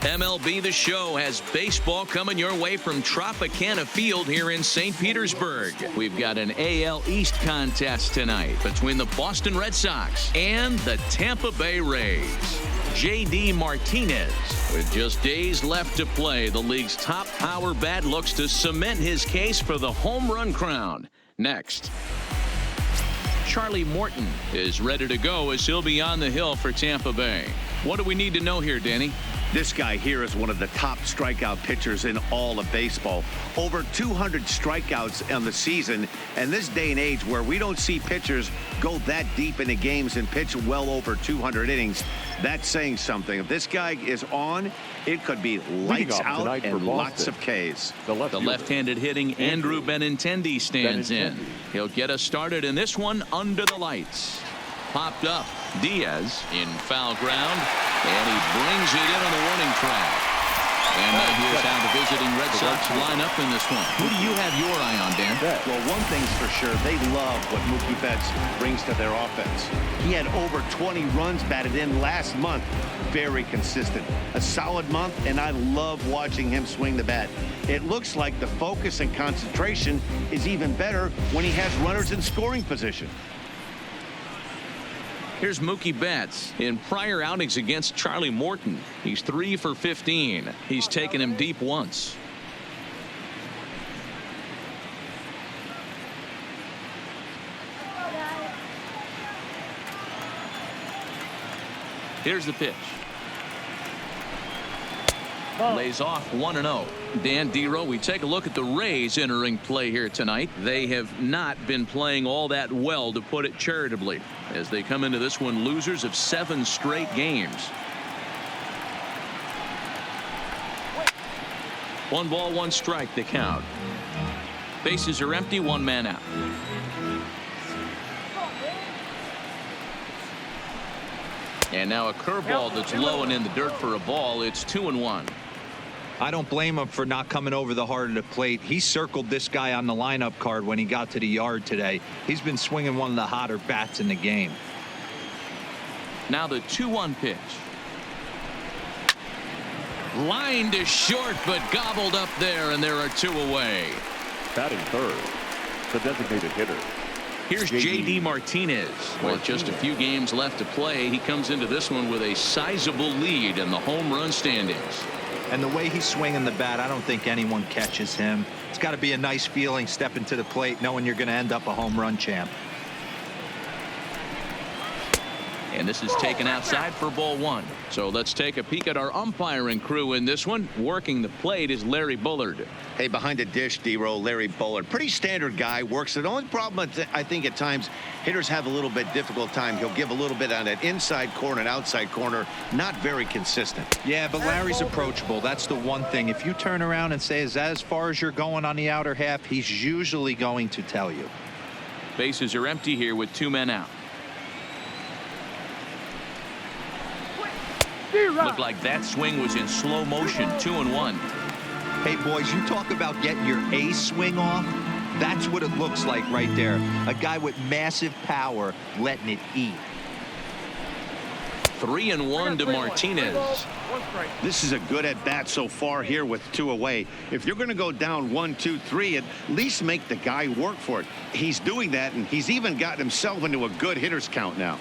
MLB The Show has baseball coming your way from Tropicana Field here in St. Petersburg. We've got an AL East contest tonight between the Boston Red Sox and the Tampa Bay Rays. J.D. Martinez, with just days left to play, the league's top power bat looks to cement his case for the home run crown. Next, Charlie Morton is ready to go as he'll be on the hill for Tampa Bay. What do we need to know here, Danny? This guy here is one of the top strikeout pitchers in all of baseball. Over 200 strikeouts on the season. And this day and age where we don't see pitchers go that deep into games and pitch well over 200 innings, that's saying something. If this guy is on, it could be lights out and lots of Ks. The left-handed hitting Andrew Benintendi stands in. He'll get us started in this one under the lights. Popped up. Diaz in foul ground, and he brings it in on the warning track. And here's how the visiting Red Sox line up in this one. Who do you have your eye on, Dan? Well, one thing's for sure, they love what Mookie Betts brings to their offense. He had over 20 runs batted in last month. Very consistent. A solid month, and I love watching him swing the bat. It looks like the focus and concentration is even better when he has runners in scoring position. Here's Mookie Betts. In prior outings against Charlie Morton, he's 3 for 15. He's taken him deep once. Here's the pitch. Lays off 1-0. Dan Dero, we take a look at the Rays entering play here tonight. They have not been playing all that well, to put it charitably, as they come into this one losers of 7 straight games. 1 ball, 1 strike, the count. Bases are empty, 1 man out. And now a curveball that's low and in the dirt for a ball. It's 2-1. I don't blame him for not coming over the heart of the plate. He circled this guy on the lineup card when he got to the yard today. He's been swinging one of the hotter bats in the game. Now the 2-1 pitch. Line to short, but gobbled up there, and there are 2 away. Batting third, the designated hitter. Here's J.D. Martinez. With just a few games left to play, he comes into this one with a sizable lead in the home run standings. And the way he's swinging the bat, I don't think anyone catches him. It's got to be a nice feeling stepping to the plate knowing you're going to end up a home run champ. And this is taken outside for ball 1. So let's take a peek at our umpiring crew in this one. Working the plate is Larry Bullard. Hey, behind the dish, D-Row, Larry Bullard. Pretty standard guy, works it. The only problem I think at times hitters have a little bit difficult time. He'll give a little bit on that inside corner and outside corner. Not very consistent. Yeah, but Larry's approachable. That's the one thing. If you turn around and say, is that as far as you're going on the outer half, he's usually going to tell you. Bases are empty here with 2 men out. Looked like that swing was in slow motion. 2-1. Hey, boys, you talk about getting your A swing off. That's what it looks like right there. A guy with massive power letting it eat. 3-1 to Martinez. This is a good at bat so far here with 2 away. If you're going to go down 1, 2, 3, at least make the guy work for it. He's doing that, and he's even gotten himself into a good hitter's count now.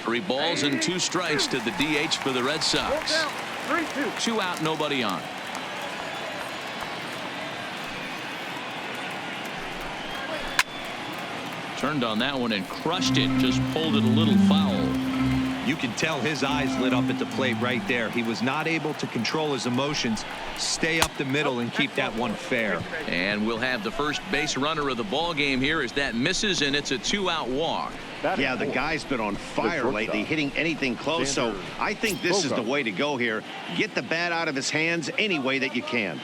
3 balls and 2 strikes to the DH for the Red Sox. 2 out, nobody on. Turned on that one and crushed it. Just pulled it a little foul. You can tell his eyes lit up at the plate right there. He was not able to control his emotions. Stay up the middle and keep that one fair. And we'll have the first base runner of the ball game here as that misses, and it's a 2-out walk. Yeah, the guy's been on fire lately, hitting anything close. So I think this is the way to go here. Get the bat out of his hands any way that you can.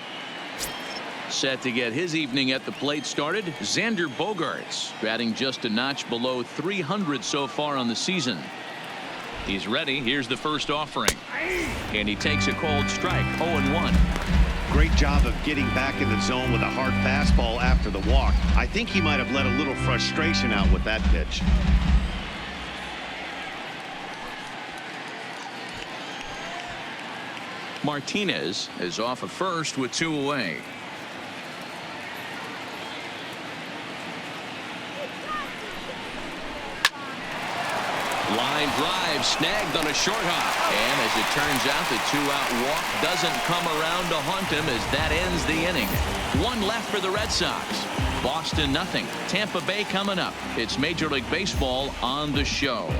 Set to get his evening at the plate started, Xander Bogaerts, batting just a notch below 300 so far on the season. He's ready. Here's the first offering. And he takes a cold strike. 0-1. Great job of getting back in the zone with a hard fastball after the walk. I think he might have let a little frustration out with that pitch. Martinez is off at first with 2 away. Line drive snagged on a short hop. And as it turns out, the 2-out walk doesn't come around to haunt him as that ends the inning. 1 left for the Red Sox. Boston nothing. Tampa Bay coming up. It's Major League Baseball on the show.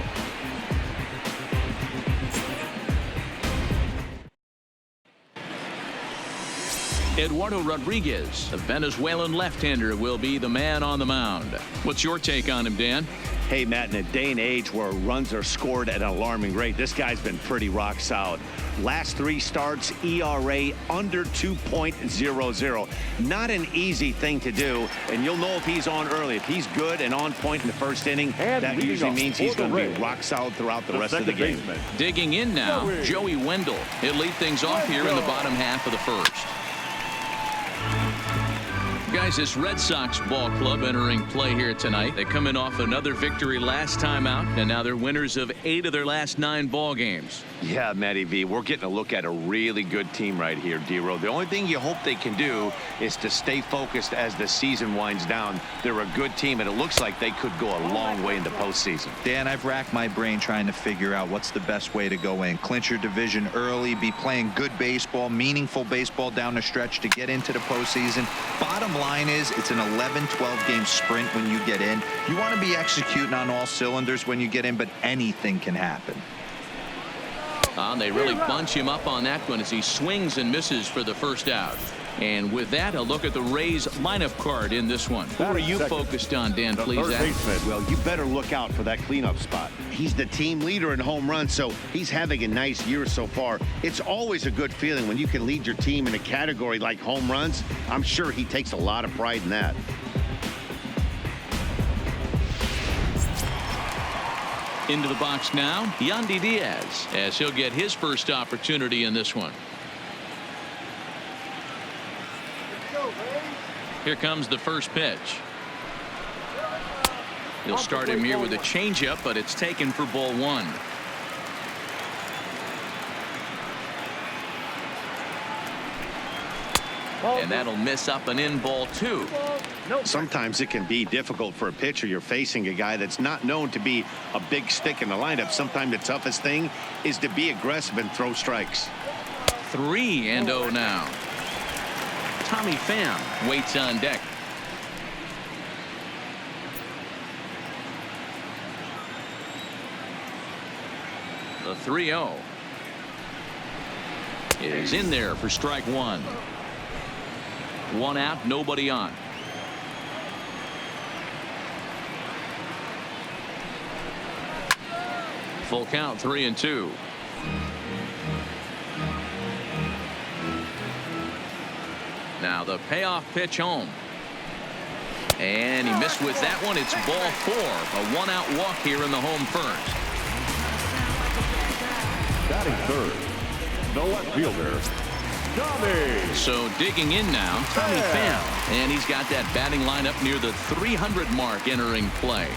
Eduardo Rodriguez, the Venezuelan left-hander, will be the man on the mound. What's your take on him, Dan? Hey, Matt, in a day and age where runs are scored at an alarming rate, this guy's been pretty rock solid. Last 3 starts, ERA under 2.00. Not an easy thing to do, and you'll know if he's on early. If he's good and on point in the first inning, that usually means he's going to be rock solid throughout the rest of the game. Digging in now, Joey Wendell. He'll lead things off here in the bottom half of the first. Guys, this Red Sox ball club entering play here tonight. They come in off another victory last time out, and now they're winners of 8 of their last 9 ball games. Yeah, Matty V, we're getting a look at a really good team right here, D-Row. The only thing you hope they can do is to stay focused as the season winds down. They're a good team, and it looks like they could go a long way into postseason. Dan, I've racked my brain trying to figure out what's the best way to go in. Clinch your division early, be playing good baseball, meaningful baseball down the stretch to get into the postseason. Bottom line is it's an 11-12 game sprint when you get in. You want to be executing on all cylinders when you get in, but anything can happen. They really bunch him up on that one as he swings and misses for the first out. And with that, a look at the Rays lineup card in this one. Who are you focused on, Dan, please? Well, you better look out for that cleanup spot. He's the team leader in home runs, so he's having a nice year so far. It's always a good feeling when you can lead your team in a category like home runs. I'm sure he takes a lot of pride in that. Into the box now, Yandy Diaz, as he'll get his first opportunity in this one. Here comes the first pitch. He'll start him here with a changeup, but it's taken for ball 1. And that'll miss up and in ball 2. Sometimes it can be difficult for a pitcher. You're facing a guy that's not known to be a big stick in the lineup. Sometimes the toughest thing is to be aggressive and throw strikes. 3-0 now. Tommy Pham waits on deck. The 3-0 is in there for strike 1. 1 out, nobody on. Full count, 3-2. Now the payoff pitch home. And he missed with that one. It's ball 4. A 1-out walk here in the home first. Batting third, the left fielder, Tommy. So digging in now, Tommy Pham. And he's got that batting lineup near the 300 mark entering play.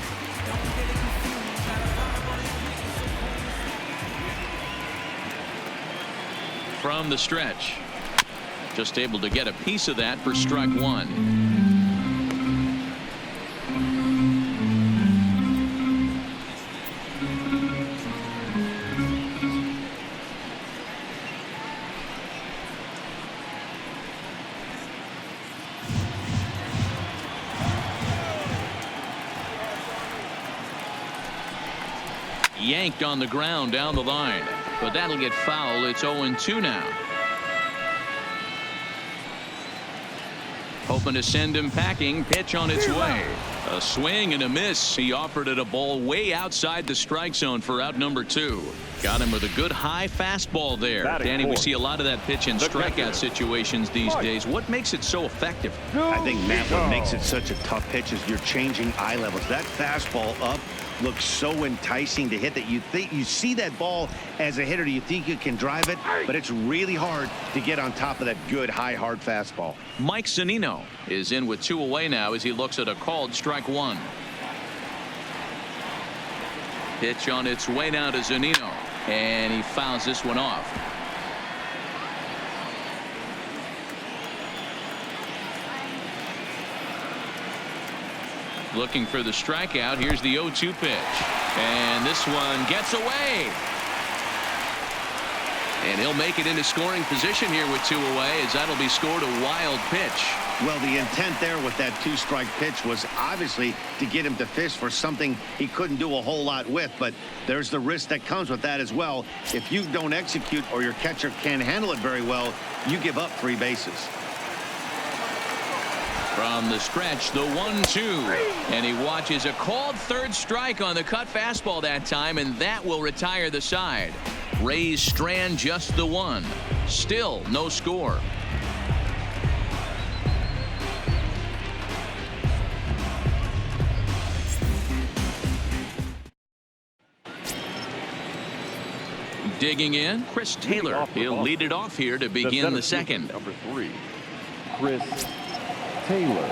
From the stretch. Just able to get a piece of that for strike 1. Yanked on the ground down the line, but that'll get foul. It's 0-2 now. Hoping to send him packing. Pitch on its way. A swing and a miss. He offered it a ball way outside the strike zone for out number 2. Got him with a good high fastball there. Danny, we see a lot of that pitch in strikeout situations these days. What makes it so effective? I think, Matt, what makes it such a tough pitch is you're changing eye levels. That fastball up looks so enticing to hit that you think you see that ball as a hitter. You think you can drive it, but it's really hard to get on top of that good high hard fastball. Mike Zunino is in with 2 away now as he looks at a called strike 1. Pitch on its way now to Zunino, and he fouls this one off. looking for the strikeout. Here's the 0-2 pitch. And this one gets away. And he'll make it into scoring position here with 2 away, as that'll be scored a wild pitch. Well, the intent there with that 2-strike pitch was obviously to get him to fish for something he couldn't do a whole lot with, but there's the risk that comes with that as well. If you don't execute or your catcher can't handle it very well, you give up 3 bases. From the stretch, the 1-2, and he watches a called 3rd strike on the cut fastball that time, and that will retire the side. Rays strand just the 1. Still no score. Digging in, Chris Taylor. He'll lead it off here to begin the second. Number 3, Chris Taylor.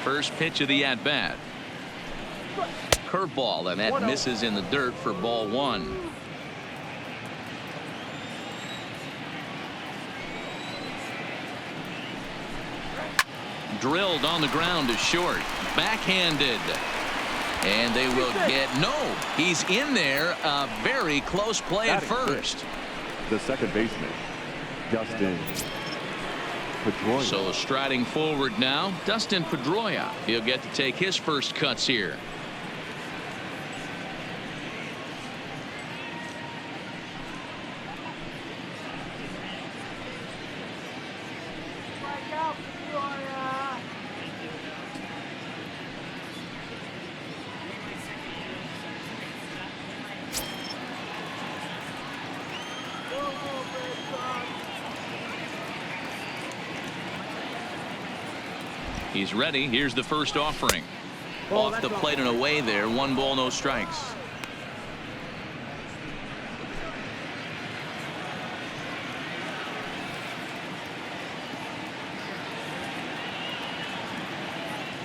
First pitch of the at-bat. Curveball, and that misses in the dirt for ball 1. Drilled on the ground to short. Backhanded. And they will get no. He's in there. A very close play at first. The second baseman, Dustin Pedroia. So striding forward now, Dustin Pedroia. He'll get to take his first cuts here. He's ready. Here's the first offering. Off the plate and away there. 1 ball, no strikes.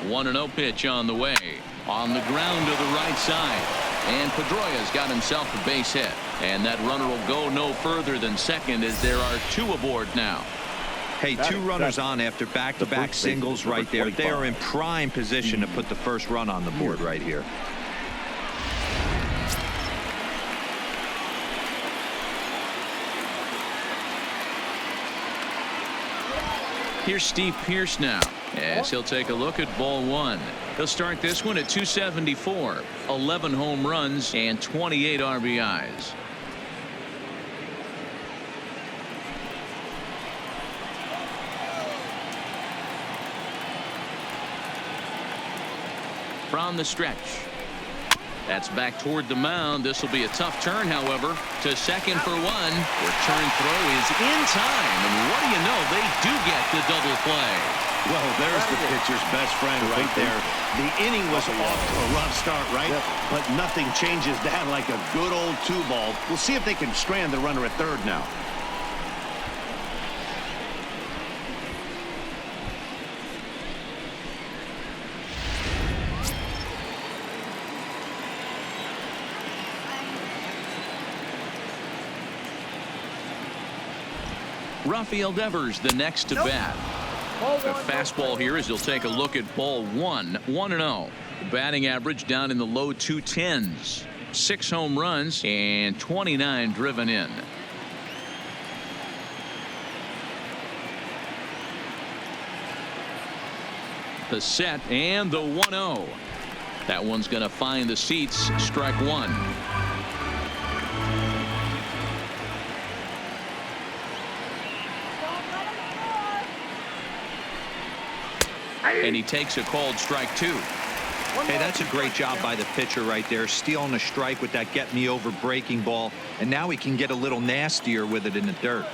One 1-0 pitch on the way. On the ground to the right side. And Pedroia's got himself a base hit. And that runner will go no further than second, as there are 2 aboard now. Hey, 2 runners on after back-to-back singles right there. They are in prime position to put the first run on the board right here. Here's Steve Pearce now, as he'll take a look at ball 1. He'll start this one at 274. 11 home runs and 28 RBIs. From the stretch. That's back toward the mound. This will be a tough turn, however, to second for 1. Return throw is in time, and what do you know, they do get the double play. Well, there's the pitcher's best friend right there. The inning was off to a rough start, right? But nothing changes that like a good old 2-ball. We'll see if they can strand the runner at third now. Rafael Devers the next to bat. The fastball here as he'll take a look at ball 1. 1-0. Batting average down in the low 210s. 6 home runs and 29 driven in. The set and the 1-0. That one's going to find the seats. Strike 1. And he takes a called strike 2. Hey, that's a great job by the pitcher right there, stealing a strike with that get me over breaking ball, and now he can get a little nastier with it in the dirt.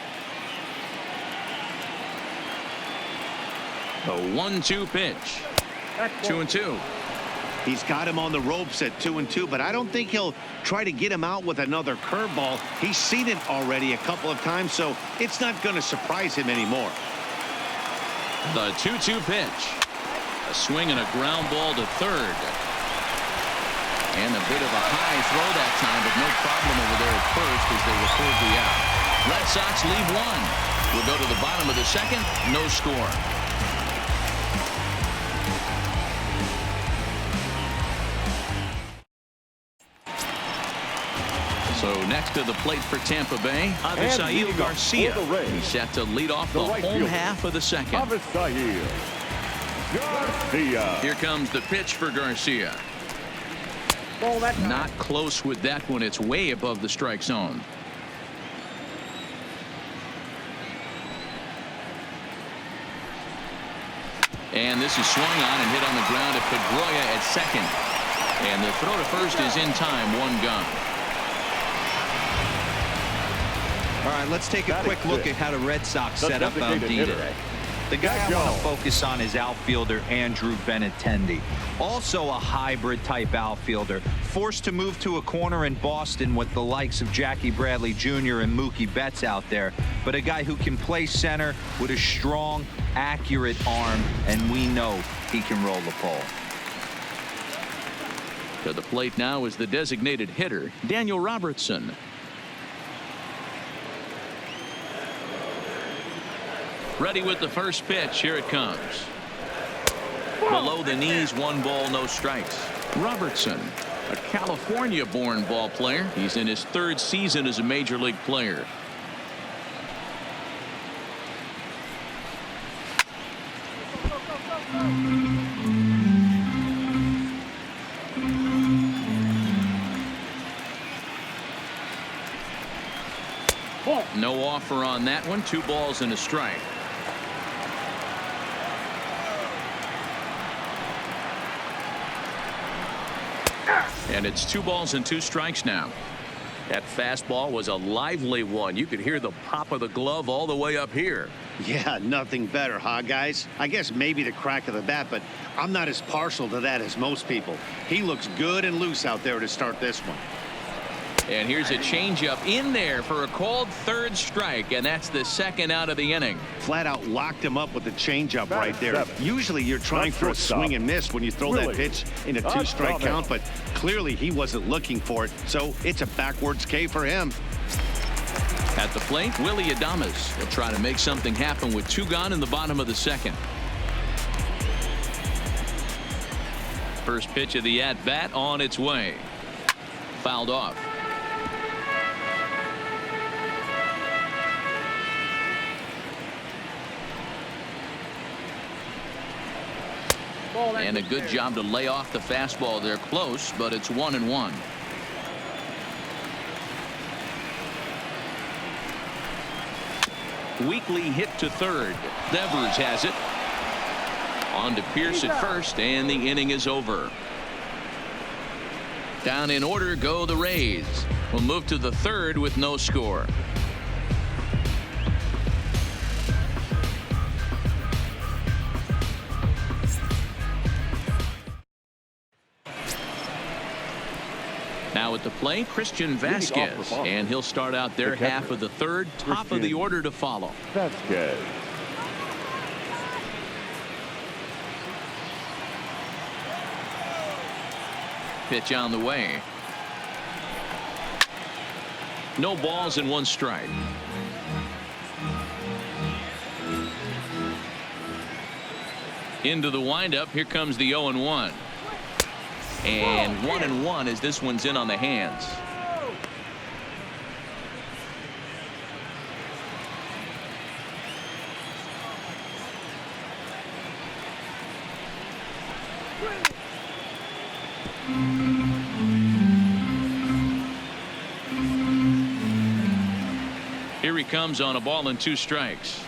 The 1-2 pitch. 2-2. He's got him on the ropes at 2-2, but I don't think he'll try to get him out with another curveball. He's seen it already a couple of times, so it's not going to surprise him anymore. The 2-2 pitch. A swing and a ground ball to third. And a bit of a high throw that time, but no problem over there at first as they record the out. Red Sox leave 1. We'll go to the bottom of the second. No score. So next to the plate for Tampa Bay, Avisail Garcia. He's set to lead off the home half of the second. Avisail Garcia. Here comes the pitch for Garcia. Not close with that one. It's way above the strike zone. And this is swung on and hit on the ground at Pedroia at second. And the throw to first is in time. One gone. All right, let's take a quick look at how the Red Sox set up MLB today. The guy I want to focus on is outfielder Andrew Benintendi. Also a hybrid type outfielder. Forced to move to a corner in Boston with the likes of Jackie Bradley Jr. and Mookie Betts out there. But a guy who can play center with a strong, accurate arm, and we know he can roll the pole. To the plate now is the designated hitter, Daniel Robertson. Ready with the first pitch. Here it comes. Below the knees, 1 ball, no strikes. Robertson, a California-born ball player. He's in his 3rd season as a major league player. No offer on that one. 2 balls and a strike. And it's 2 balls and 2 strikes now. That fastball was a lively one. You could hear the pop of the glove all the way up here. Yeah, nothing better, huh, guys? I guess maybe the crack of the bat, but I'm not as partial to that as most people. He looks good and loose out there to start this one. And here's a changeup in there for a called 3rd strike, and that's the 2nd out of the inning. Flat out locked him up with the changeup right there. Usually you're trying for a swing and miss when you throw that pitch in a 2-strike count, but clearly he wasn't looking for it, so it's a backwards K for him. At the plate, Willie Adames will try to make something happen with 2 gone in the bottom of the 2nd. First pitch of the at-bat on its way. Fouled off. And a good job to lay off the fastball there close, but it's 1-1. Weekly hit to 3rd. Devers has it. On to Pierce at first, and the inning is over. Down in order go the Rays. We'll move to the 3rd with no score. Now at the plate, Christian Vasquez, and he'll start out their half of the 3rd. Top of the order to follow. Vasquez. Pitch on the way. No balls and 1 strike. Into the windup. Here comes the 0-1. And 1-1 as this one's in on the hands. Here he comes on a ball and 2 strikes.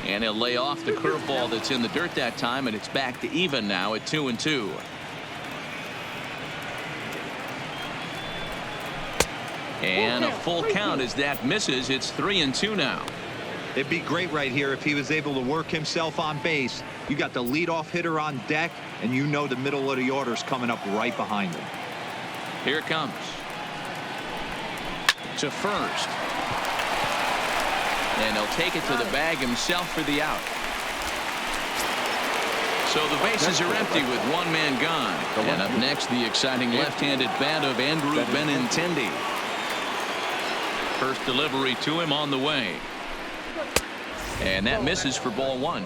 And he'll lay off the curveball that's in the dirt that time, and it's back to even now at 2-2. And a full count as that misses. It's 3-2 now. It'd be great right here if he was able to work himself on base. You got the leadoff hitter on deck, and you know the middle of the order's coming up right behind him. Here it comes. To first. And he'll take it to the bag himself for the out. So the bases are empty with 1 man gone. And up next, the exciting left-handed bat of Andrew Benintendi. First delivery to him on the way. And that misses for ball 1.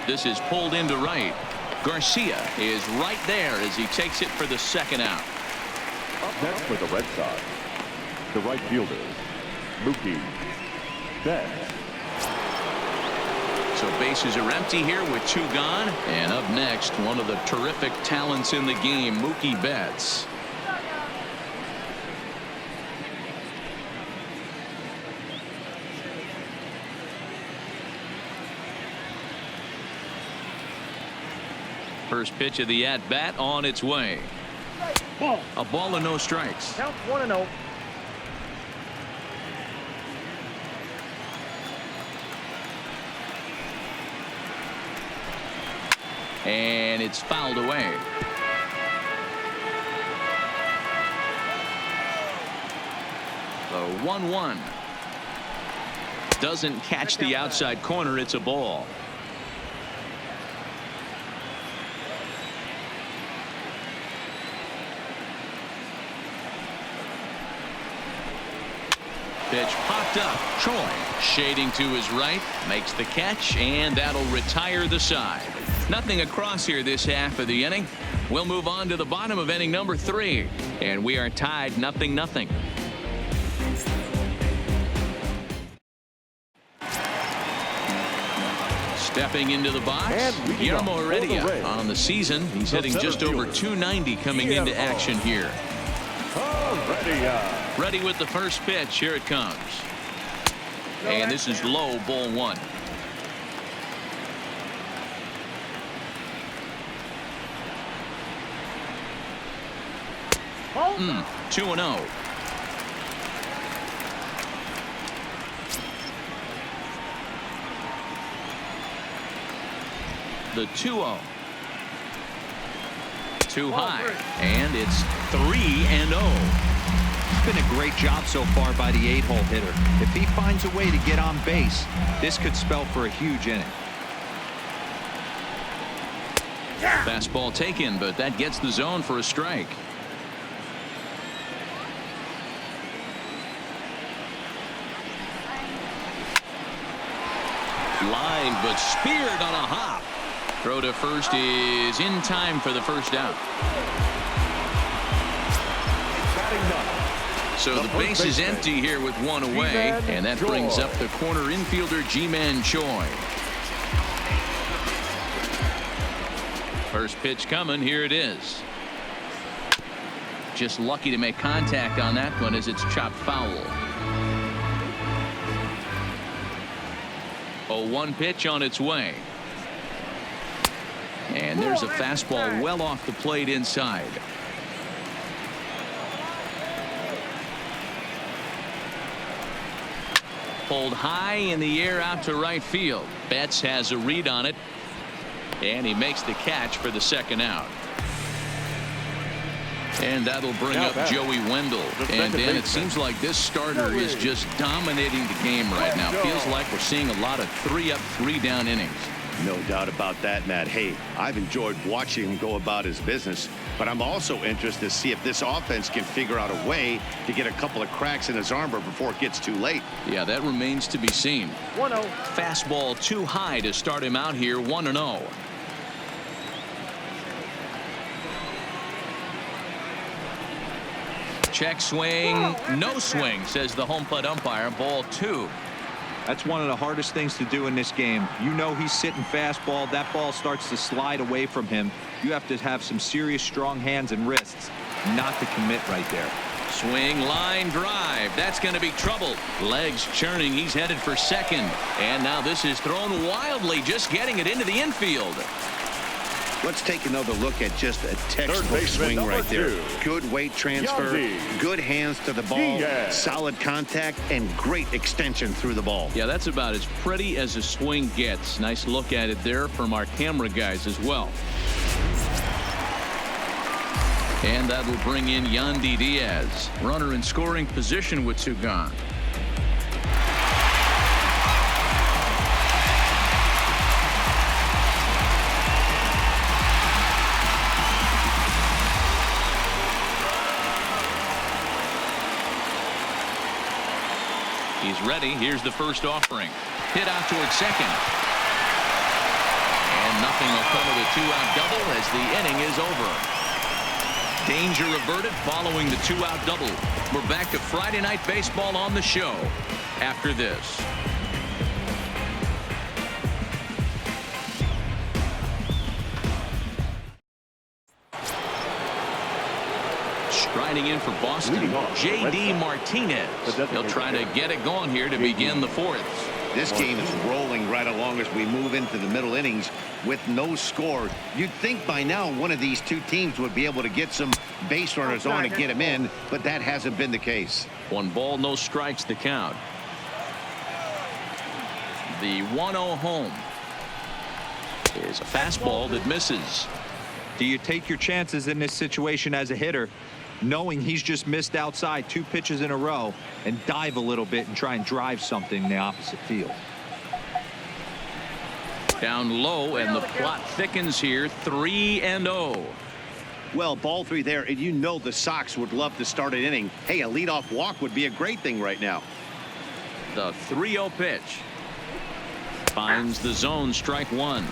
This is pulled into right. Garcia is right there as he takes it for the second out. Up next for the Red Sox, the right fielder, Mookie Betts. So bases are empty here with 2 gone. And up next, one of the terrific talents in the game, Mookie Betts. First pitch of the at-bat on its way. A ball and no strikes. Count 1-0. And it's fouled away. The 1-1. Doesn't catch the outside corner. It's a ball. Pitch popped up. Troy shading to his right, makes the catch, and that'll retire the side. Nothing across here this half of the inning. We'll move on to the bottom of inning number 3, and we are tied 0-0. Stepping into the box, Guillermo Heredia on the season. He's hitting just over .290 coming into action here. Ready with the first pitch. Here it comes. And this is low, ball 1. Hold 2-0. The 2-0. Too high. And it's 3-0. It's been a great job so far by the 8-hole hitter. If he finds a way to get on base, this could spell for a huge inning. Fastball taken, but that gets the zone for a strike. Line, but speared on a hop. Throw to first is in time for the first out. So the base is empty here with 1 away, and that brings up the corner infielder Ji-Man Choi. First pitch coming. Here it is. Just lucky to make contact on that one as it's chopped foul. 0-1 pitch on its way. And there's a fastball well off the plate inside. Pulled high in the air out to right field. Betts has a read on it, and he makes the catch for the second out. And that'll bring up Joey Wendell. And Dan, it seems like this starter is just dominating the game right now. Feels like we're seeing a lot of 3-up, 3-down innings. No doubt about that, Matt. Hey, I've enjoyed watching him go about his business, but I'm also interested to see if this offense can figure out a way to get a couple of cracks in his armor before it gets too late. Yeah, that remains to be seen. 1-0. Fastball too high to start him out here. 1-0. Check swing, no swing, says the home plate umpire. Ball 2. That's one of the hardest things to do in this game. You know he's sitting fastball. That ball starts to slide away from him. You have to have some serious strong hands and wrists not to commit right there. Swing, line drive. That's going to be trouble. Legs churning. He's headed for second. And now this is thrown wildly, just getting it into the infield. Let's take another look at just a textbook swing right there. Good weight transfer, good hands to the ball, solid contact, and great extension through the ball. Yeah, that's about as pretty as a swing gets. Nice look at it there from our camera guys as well. And that'll bring in Yandy Diaz. Runner in scoring position with 2 gone. He's ready. Here's the first offering. Hit out towards second. Nothing will come of the two-out double as the inning is over. Danger averted following the two-out double. We're back to Friday Night Baseball on the show after this. Striding in for Boston, J.D. Martinez. He'll try to get it going here to begin the fourth. This game is rolling right along as we move into the middle innings with no score. You'd think by now one of these two teams would be able to get some base runners on and get them in, but that hasn't been the case. 1 ball, no strikes the count. The 1-0 home is a fastball that misses. Do you take your chances in this situation as a hitter, knowing he's just missed outside 2 pitches in a row, and dive a little bit and try and drive something in the opposite field? Down low, and the plot thickens here. 3-0. Well, ball 3 there, and you know the Sox would love to start an inning. Hey, a leadoff walk would be a great thing right now. The 3-0 pitch finds the zone. Strike 1.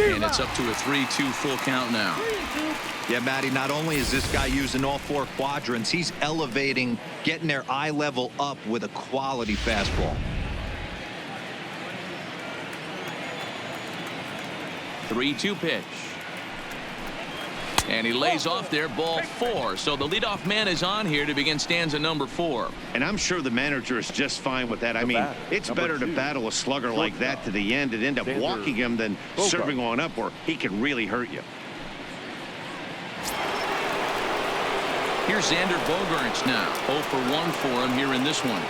And it's up to a 3-2 full count now. Yeah, Matty, not only is this guy using all 4 quadrants, he's elevating, getting their eye level up with a quality fastball. 3-2 pitch. And he lays off there, ball 4. So the leadoff man is on here to begin stanza number 4. And I'm sure the manager is just fine with that. I mean, it's better to battle a slugger like that to the end and end up walking him than serving on up where he can really hurt you. Here's Xander Bogaerts now. 0 for 1 for him here in this one.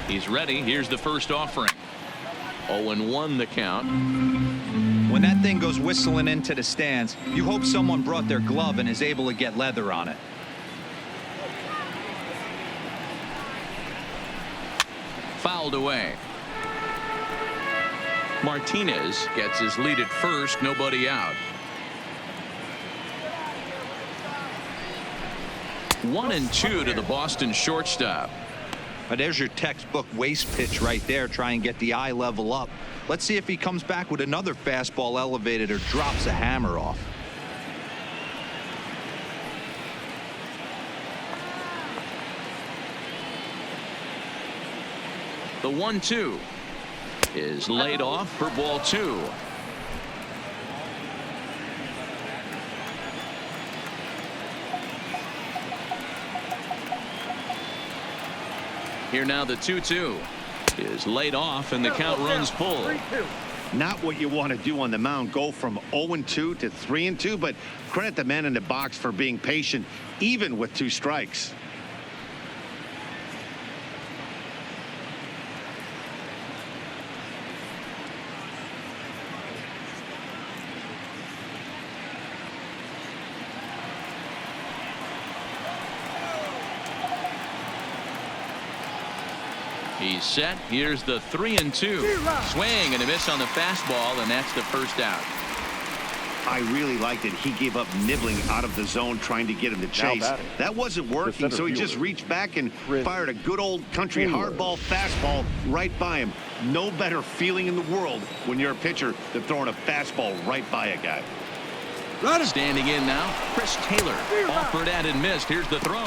He's ready. Here's the first offering. 0-1 the count. When that thing goes whistling into the stands, you hope someone brought their glove and is able to get leather on it. Fouled away. Martinez gets his lead at first. Nobody out. 1-2 to the Boston shortstop. There's your textbook waste pitch right there. Try and get the eye level up. Let's see if he comes back with another fastball elevated or drops a hammer off. The 1-2 is laid off for ball 2. Here now the 2-2 is laid off and the count runs full. Not what you want to do on the mound, go from 0-2 to 3-2, but credit the man in the box for being patient even with 2 strikes. He's set. Here's the 3-2. Swing and a miss on the fastball, and that's the first out. I really liked it. He gave up nibbling out of the zone trying to get him to chase. That wasn't working, so he just reached back and fired a good old country hardball fastball right by him. No better feeling in the world when you're a pitcher than throwing a fastball right by a guy. Standing in now, Chris Taylor. Offered at and missed. Here's the throw.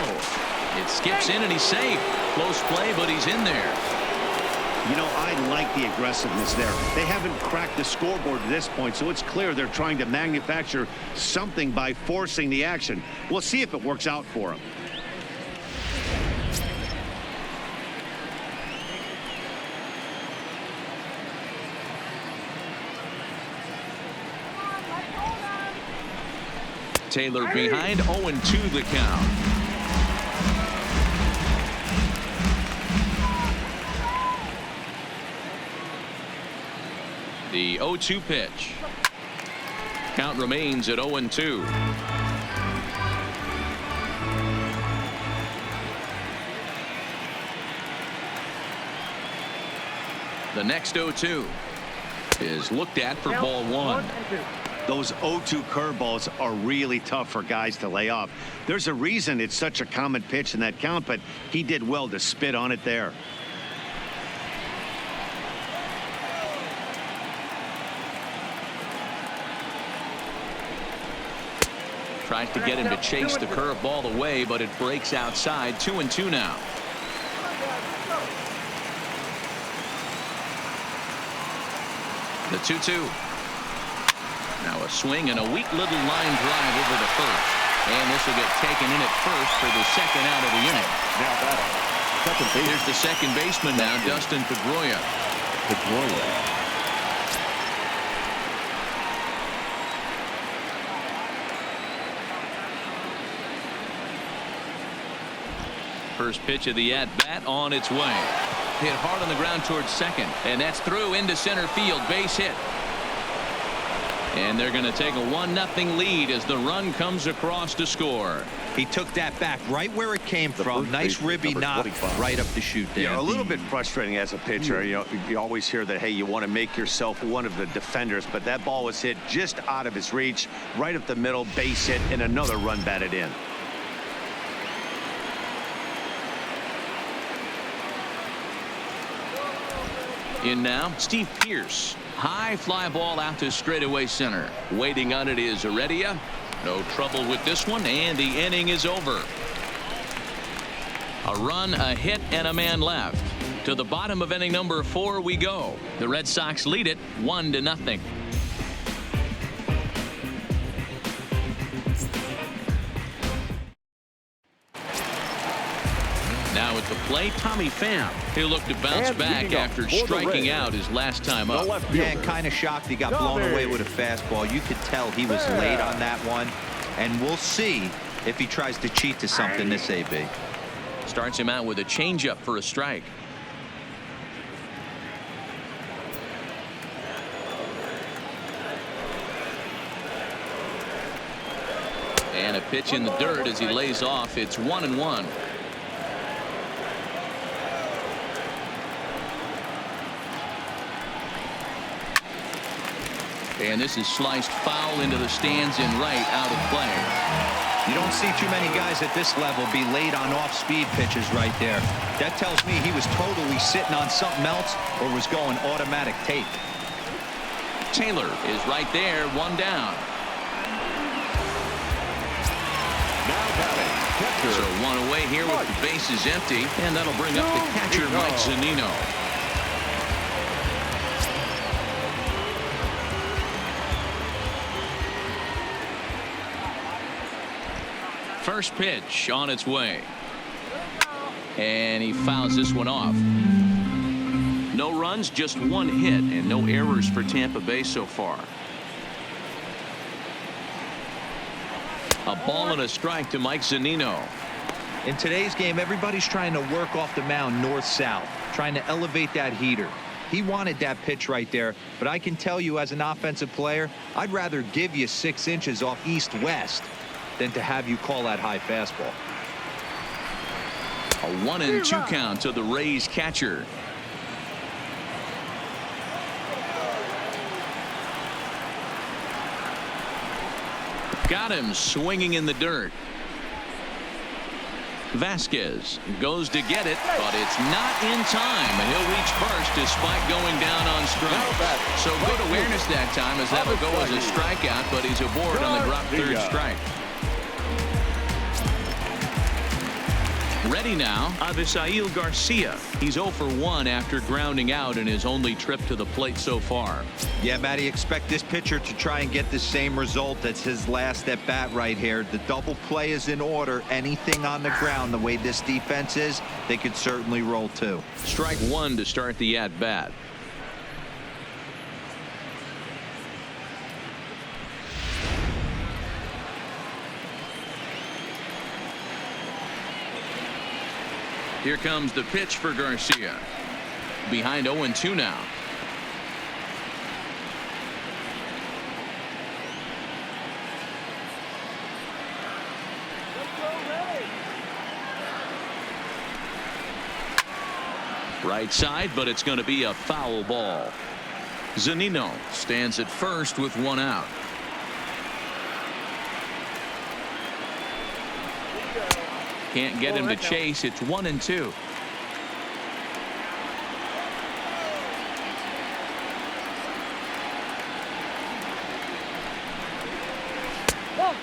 It skips in and he's safe. Close play, but he's in there. You know, I like the aggressiveness there. They haven't cracked the scoreboard at this point, so it's clear they're trying to manufacture something by forcing the action. We'll see if it works out for them. Taylor behind, 0-2 the count. The 0-2 pitch. Count remains at 0-2. The next 0-2 is looked at for ball one. Those 0-2 curveballs are really tough for guys to lay off. There's a reason it's such a common pitch in that count, but he did well to spit on it there. Tries to get him to chase the curveball away, but it breaks outside. 2-2 now. The 2-2. Now a swing and a weak little line drive over to first. And this will get taken in at first for the second out of the inning. Now batting, second base. Here's the second baseman now, Dustin Pedroia. First pitch of the at-bat on its way. Hit hard on the ground towards second. And that's through into center field. Base hit. And they're going to take a 1-0 lead as the run comes across to score. He took that back right where it came from. Nice ribby knock right up the chute there. Yeah, a little bit frustrating as a pitcher. You know, you always hear that, hey, you want to make yourself one of the defenders, but that ball was hit just out of his reach, right up the middle, base hit, and another run batted in. In now, Steve Pearce. High fly ball out to straightaway center. Waiting on it is Heredia. No trouble with this one, and the inning is over. A run, a hit, and a man left. To the bottom of inning number 4 we go. The Red Sox lead it 1-0. Now at the plate, Tommy Pham. He'll look to bounce back after striking out his last time up. Yeah, and kind of shocked he got blown away with a fastball. You could tell he was late on that one. And we'll see if he tries to cheat to something this AB. Starts him out with a changeup for a strike. And a pitch in the dirt as he lays off. It's 1-1. And this is sliced foul into the stands and right, out of play. You don't see too many guys at this level be late on off-speed pitches right there. That tells me he was totally sitting on something else or was going automatic tape. Taylor is right there, one down. Now batting, catcher. So one away here with the bases empty, and that'll bring up the catcher, Mike Zunino. First pitch on its way. And he fouls this one off. No runs, just one hit, and no errors for Tampa Bay so far. A ball and a strike to Mike Zunino. In today's game, everybody's trying to work off the mound north-south, trying to elevate that heater. He wanted that pitch right there, but I can tell you as an offensive player, I'd rather give you 6 inches off east-west than to have you call that high fastball. A 1-2 count to the Rays catcher. Got him swinging in the dirt. Vasquez goes to get it, but it's not in time, and he'll reach first despite going down on strikes. So good awareness that time as that will go as a strikeout, but he's aboard on the drop third strike. Ready now, Avisail Garcia. He's 0 for 1 after grounding out in his only trip to the plate so far. Yeah, Matty, expect this pitcher to try and get the same result as his last at bat right here. The double play is in order. Anything on the ground, the way this defense is, they could certainly roll too. Strike 1 to start the at bat. Here comes the pitch for Garcia. Behind 0-2 now. Right side, but it's going to be a foul ball. Zunino stands at first with one out. Can't get him to chase. It's 1-2.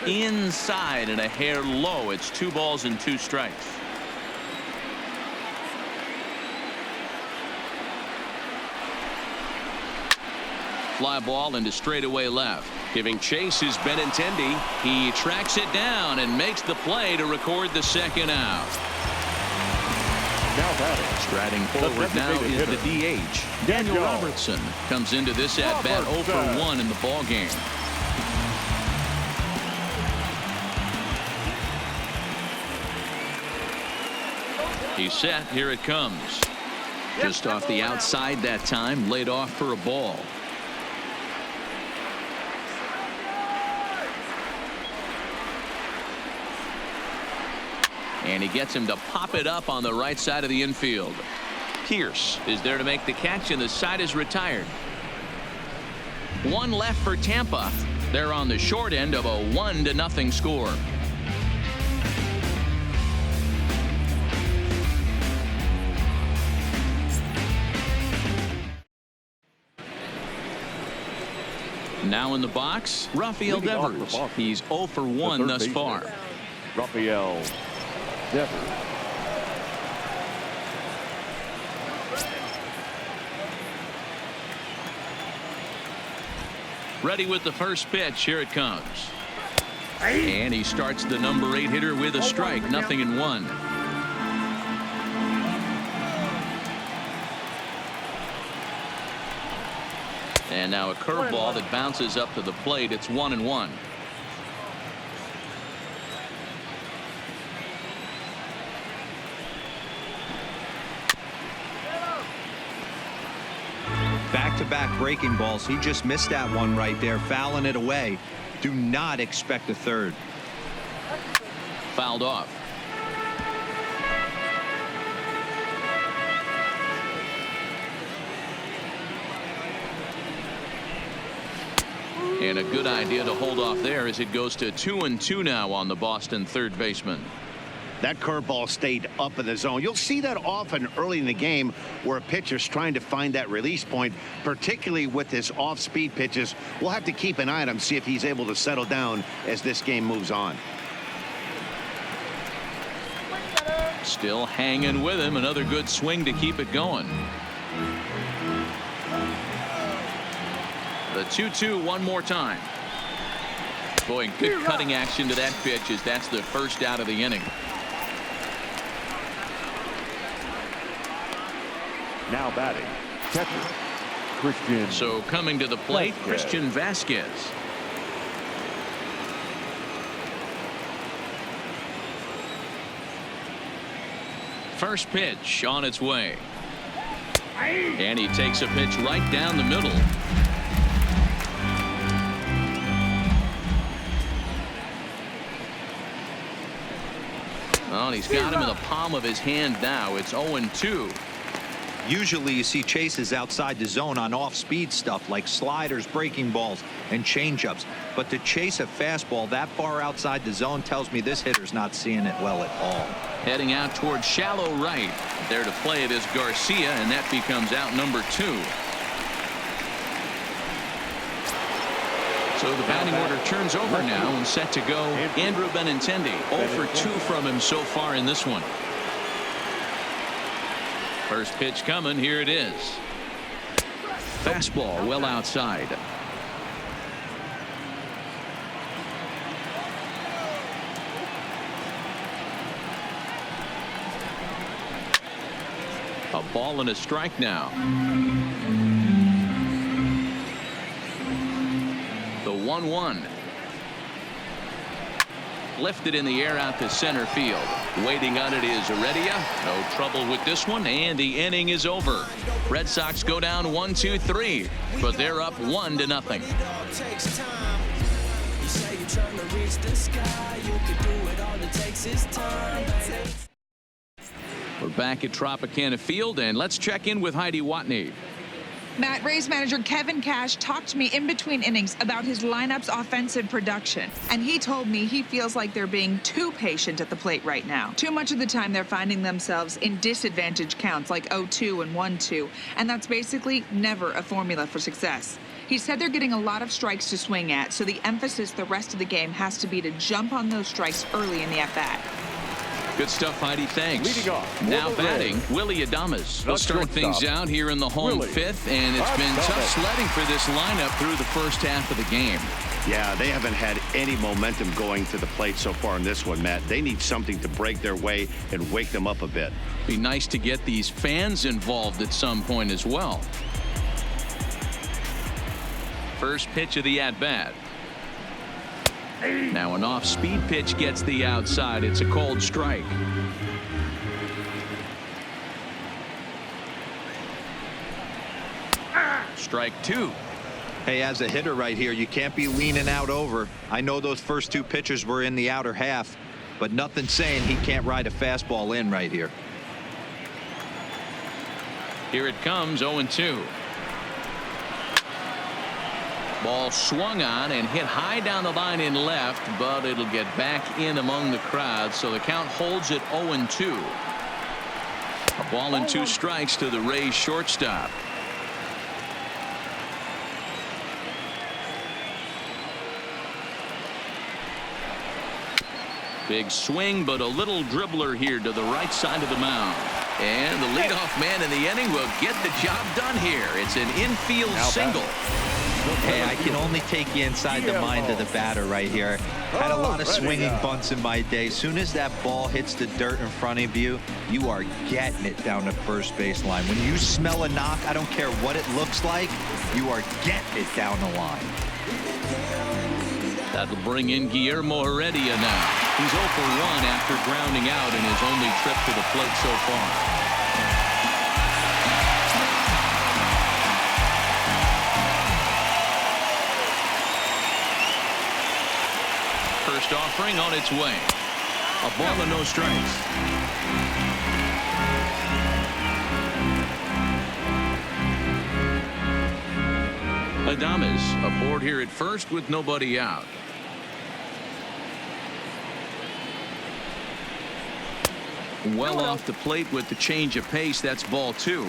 Inside and a hair low. It's 2 balls and 2 strikes. Fly ball into straightaway left. Giving chase is Benintendi. He tracks it down and makes the play to record the second out. Now batting. Striding forward now is the DH. Daniel Robertson comes into this at bat 0 for 1 in the ball game. He's set. Here it comes. Just off the outside that time. Laid off for a ball. And he gets him to pop it up on the right side of the infield. Pierce is there to make the catch, and the side is retired. 1 left for Tampa. They're on the short end of a 1-0 score. Now in the box, Rafael Devers. He's 0 for 1 thus far. Rafael Devers. Ready with the first pitch. Here it comes. And he starts the number 8 hitter with a strike. 0-1. And now a curveball that bounces up to the plate. It's 1-1. Back-to-back breaking balls. He just missed that one right there, fouling it away. Do not expect a third. Fouled off. And a good idea to hold off there as it goes to 2-2 now on the Boston third baseman. That curveball stayed up in the zone. You'll see that often early in the game where a pitcher's trying to find that release point, particularly with his off-speed pitches. We'll have to keep an eye on him, see if he's able to settle down as this game moves on. Still hanging with him. Another good swing to keep it going. The 2-2 one more time. Boy, good cutting action to that pitch as that's the first out of the inning. Now batting, catcher, Christian. So coming to the plate, Christian Vasquez. First pitch on its way. And he takes a pitch right down the middle. Well, he's got him in the palm of his hand now. It's 0-2. Usually you see chases outside the zone on off-speed stuff like sliders, breaking balls, and changeups. But to chase a fastball that far outside the zone tells me this hitter's not seeing it well at all. Heading out towards shallow right. There to play it is Garcia, and that becomes out number 2. So the batting order turns over now and set to go. Andrew Benintendi 0 for 2 from him so far in this one. First pitch coming. Here it is. Fastball well outside. A ball and a strike now. The 1-1. Lifted in the air out to center field. Waiting on it is Heredia. No trouble with this one, and the inning is over. Red Sox go down 1-2-3, but they're up 1-0. We're back at Tropicana Field, and let's check in with Heidi Watney. Matt, Rays manager Kevin Cash talked to me in between innings about his lineup's offensive production. And he told me he feels like they're being too patient at the plate right now. Too much of the time they're finding themselves in disadvantage counts like 0-2 and 1-2. And that's basically never a formula for success. He said they're getting a lot of strikes to swing at, so the emphasis the rest of the game has to be to jump on those strikes early in the at-bat. Good stuff, Heidi. Thanks. Leading off, Now batting, Willie Adames. We'll start things out here in the home fifth, and it's been tough sledding for this lineup through the first half of the game. Yeah, they haven't had any momentum going to the plate so far in this one, Matt. They need something to break their way and wake them up a bit. Be nice to get these fans involved at some point as well. First pitch of the at-bat. Now an off-speed pitch gets the outside. It's a cold strike. Strike two. Hey, as a hitter right here, you can't be leaning out over. I know those first two pitches were in the outer half, but nothing saying he can't ride a fastball in right here. Here it comes, 0-2. Ball swung on and hit high down the line in left, but it'll get back in among the crowd, so the count holds at 0-2. A ball and two strikes to the Rays shortstop. Big swing, but a little dribbler here to the right side of the mound. And the leadoff man in the inning will get the job done here. It's an infield single. Hey, I can only take you inside the mind of the batter right here. Had a lot of swinging bunts in my day. Soon as that ball hits the dirt in front of you, you are getting it down the first base line. When you smell a knock, I don't care what it looks like, you are getting it down the line. That'll bring in Guillermo Heredia now. He's 0 for 1 after grounding out in his only trip to the plate so far. First offering on its way. A ball and no strikes. Adames aboard here at first with nobody out. Well off the plate with the change of pace. That's ball two.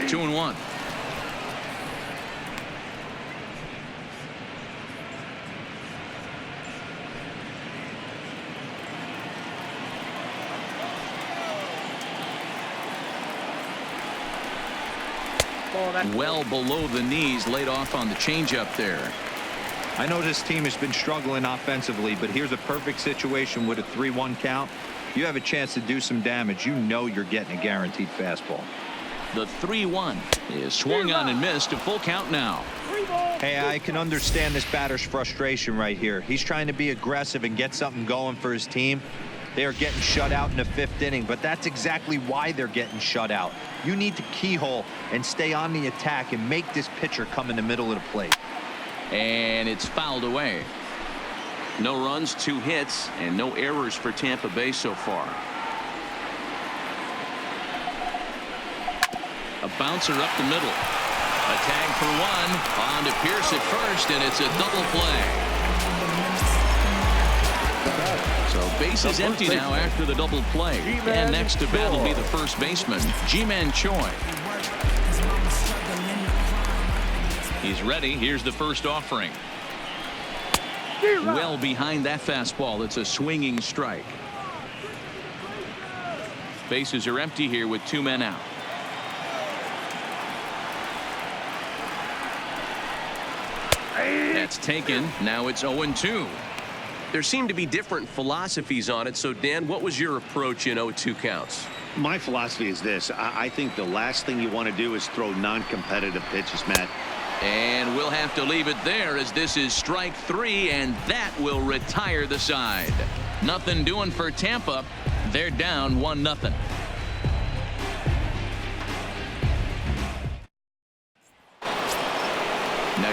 Two and one. Well below the knees, laid off on the changeup there. I know this team has been struggling offensively, but here's a perfect situation with a 3-1 count. You have a chance to do some damage. You know you're getting a guaranteed fastball. The 3-1 is swung on and missed. A full count now. Hey, I can understand this batter's frustration right here. He's trying to be aggressive and get something going for his team. They are getting shut out in the 5th inning, but that's exactly why they're getting shut out. You need to keyhole and stay on the attack and make this pitcher come in the middle of the plate. And it's fouled away. No runs, 2 hits, and no errors for Tampa Bay so far. A bouncer up the middle. A tag for 1. On to Pierce at first, and it's a double play. So bases empty now after the double play. And next to bat will be the first baseman, Ji-Man Choi. He's ready. Here's the first offering. Well behind that fastball. It's a swinging strike. Bases are empty here with 2 men out. That's taken. Now it's 0-2. There seem to be different philosophies on it. So, Dan, what was your approach in 0-2 counts? My philosophy is this. I think the last thing you want to do is throw non-competitive pitches, Matt. And we'll have to leave it there as this is strike 3, and that will retire the side. Nothing doing for Tampa. They're down 1-0.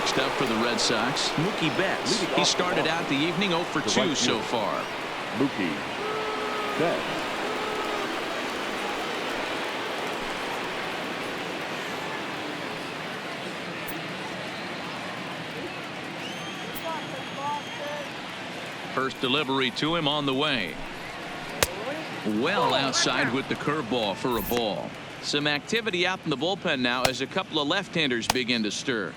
Next up for the Red Sox, Mookie Betts. He started out the evening 0 for 2 so far. Mookie Betts. First delivery to him on the way. Well outside with the curveball for a ball. Some activity out in the bullpen now as a couple of left-handers begin to stir.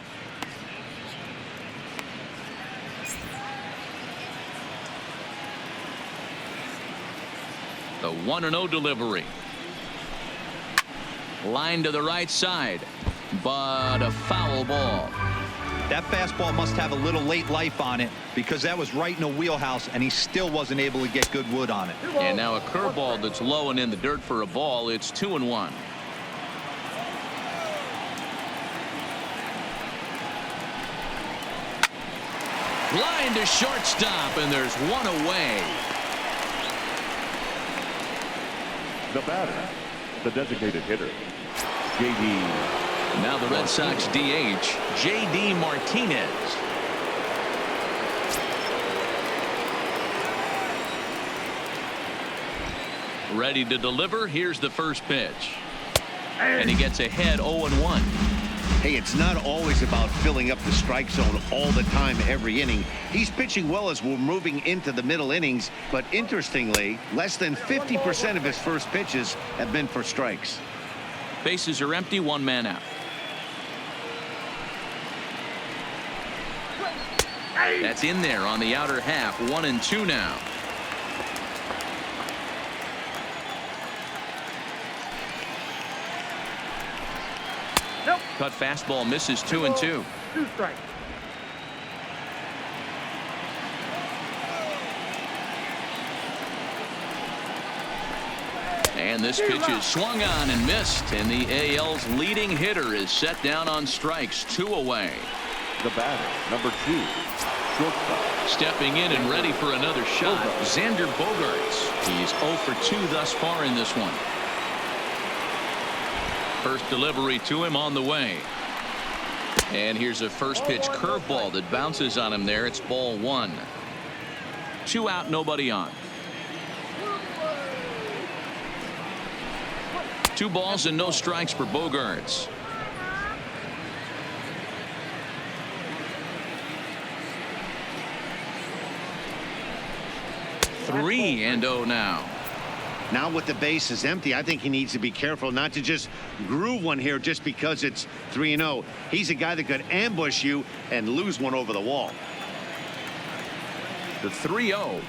The 1-0 delivery. Line to the right side, but a foul ball. That fastball must have a little late life on it because that was right in the wheelhouse and he still wasn't able to get good wood on it. And now a curveball that's low and in the dirt for a ball. It's 2-1. Line to shortstop, and there's one away. The batter, the designated hitter, J.D. Now the Red Sox DH, J.D. Martinez. Ready to deliver. Here's the first pitch. And he gets ahead 0-1. Hey, it's not always about filling up the strike zone all the time every inning. He's pitching well as we're moving into the middle innings, but interestingly, less than 50% of his first pitches have been for strikes. Bases are empty, one man out. That's in there on the outer half. 1-2 now. Cut fastball misses 2-2. 2 strikes. And this pitch is swung on and missed, and the AL's leading hitter is set down on strikes. 2 away. The batter, number 2, shortstop. Stepping in and ready for another shot, Xander Bogaerts. He's 0 for 2 thus far in this one. First delivery to him on the way. And here's a first pitch curveball that bounces on him there. It's ball 1. 2 out, nobody on. 2 balls and no strikes for Bogaerts. Three and 0 now. Now with the bases empty, I think he needs to be careful not to just groove one here just because it's 3-0. He's a guy that could ambush you and lose one over the wall. The 3-0.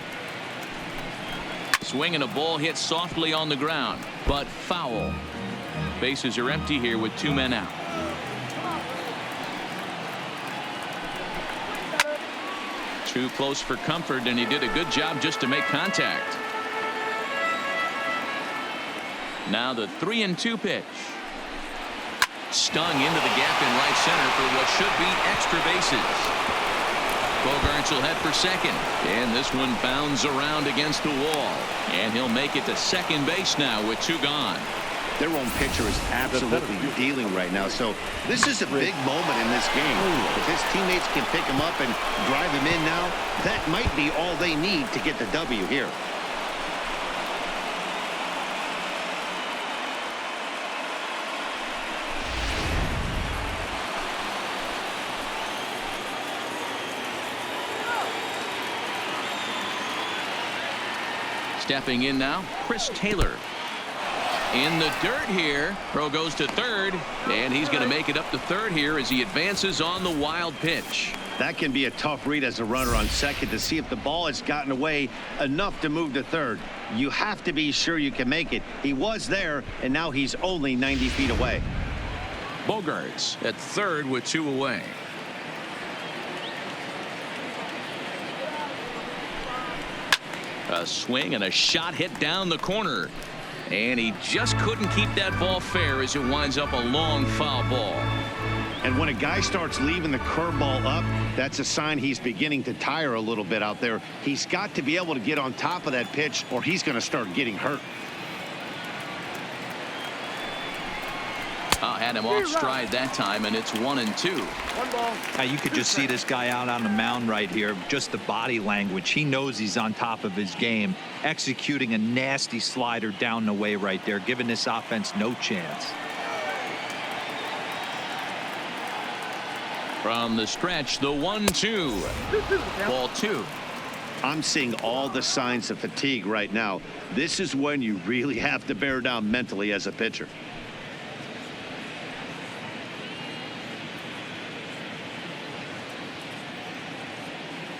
Swinging a ball hit softly on the ground, but foul. Bases are empty here with 2 men out. Too close for comfort, and he did a good job just to make contact. Now the 3-2 pitch. Stung into the gap in right center for what should be extra bases. Bogaerts will head for second, and this one bounds around against the wall, and he'll make it to second base now with 2 gone. Their own pitcher is absolutely dealing right now, so this is a big moment in this game. If his teammates can pick him up and drive him in now, that might be all they need to get the W here. Stepping in now, Chris Taylor. In the dirt here. Throw goes to third, and he's going to make it up to third here as he advances on the wild pitch. That can be a tough read as a runner on second to see if the ball has gotten away enough to move to third. You have to be sure you can make it. He was there, and now he's only 90 feet away. Bogaerts at third with 2 away. A swing and a shot hit down the corner. And he just couldn't keep that ball fair as it winds up a long foul ball. And when a guy starts leaving the curveball up, that's a sign he's beginning to tire a little bit out there. He's got to be able to get on top of that pitch or he's going to start getting hurt. Had him off stride that time, and it's 1-2. You could just see this guy out on the mound right here. Just the body language. He knows he's on top of his game, executing a nasty slider down the way right there, giving this offense no chance. From the stretch, the 1-2. Ball 2. I'm seeing all the signs of fatigue right now. This is when you really have to bear down mentally as a pitcher.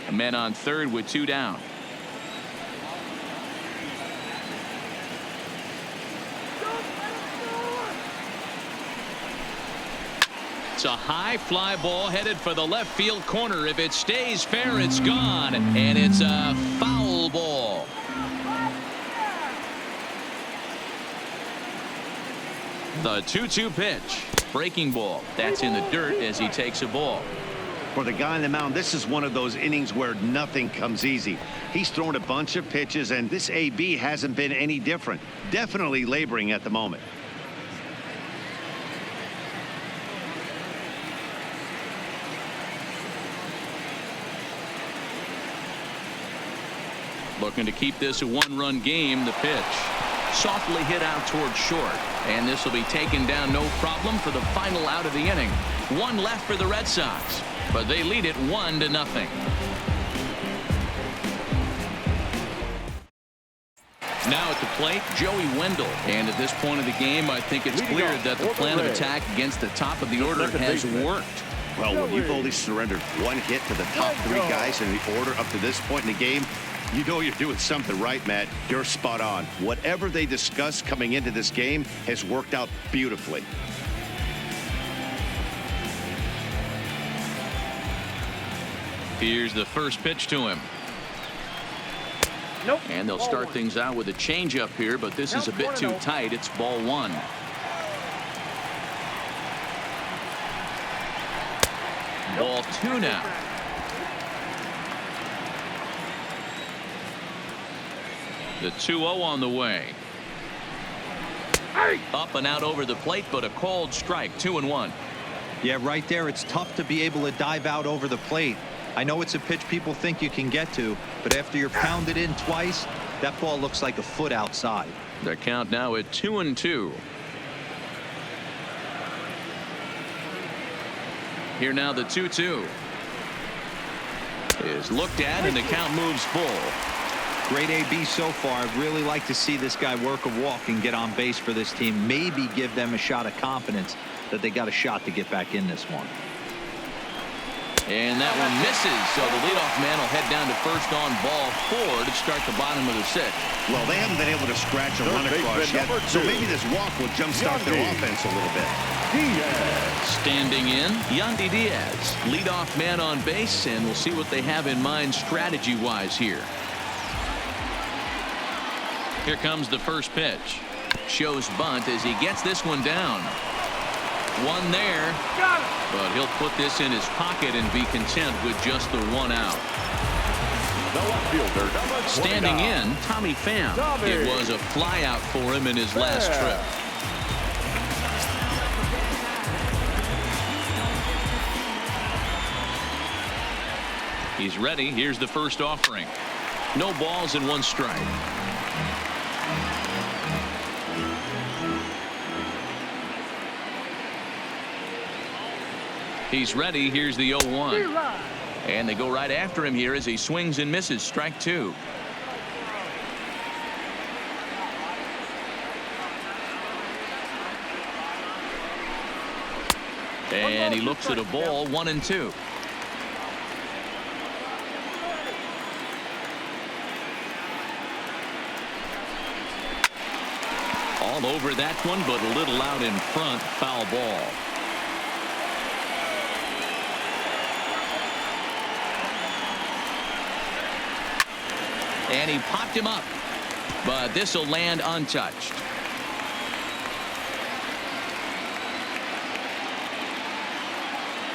A man on third with 2 down. It's a high fly ball headed for the left field corner. If it stays fair, it's gone, and it's a foul ball. The 2-2 pitch. Breaking ball. That's in the dirt as he takes a ball. For the guy on the mound, this is one of those innings where nothing comes easy. He's thrown a bunch of pitches, and this AB hasn't been any different. Definitely laboring at the moment. Looking to keep this a 1-run game. The pitch softly hit out towards short, and this will be taken down no problem for the final out of the inning. 1 left for the Red Sox, but they lead it 1-0. Now at the plate, Joey Wendell. And at this point of the game, I think it's clear that the plan of attack against the top of the order has worked. Well, when you've only surrendered 1 hit to the top 3 guys in the order up to this point in the game, you know you're doing something right, Matt. You're spot on. Whatever they discussed coming into this game has worked out beautifully. Here's the first pitch to him. Nope. And they'll start things out with a changeup here, but this is a bit too tight. It's ball 1. Ball 2 now. The 2-0 on the way. Up and out over the plate, but a called strike. 2-1. Yeah, right there. It's tough to be able to dive out over the plate. I know it's a pitch people think you can get to, but after you're pounded in twice, that ball looks like a foot outside. The count now at 2-2. Here now the 2-2 is looked at, and the count moves full. Great AB so far. I'd really like to see this guy work a walk and get on base for this team. Maybe give them a shot of confidence that they got a shot to get back in this one. And that one misses, so the leadoff man will head down to first on ball 4 to start the bottom of the 6th. Well, they haven't been able to scratch a run across yet, so maybe this walk will jumpstart their offense a little bit. Standing in, Yandy Diaz, leadoff man on base, and we'll see what they have in mind strategy-wise here. Here comes the first pitch. Shows bunt as he gets this one down. One there, but he'll put this in his pocket and be content with just the 1 out. Standing in, Tommy Pham. It was a fly out for him in his last trip. He's ready. Here's the first offering. No balls and 1 strike. He's ready. Here's the 0-1. And they go right after him here as he swings and misses. Strike 2. And he looks at a ball. 1-2. All over that one, but a little out in front. Foul ball. And he popped him up, but this will land untouched.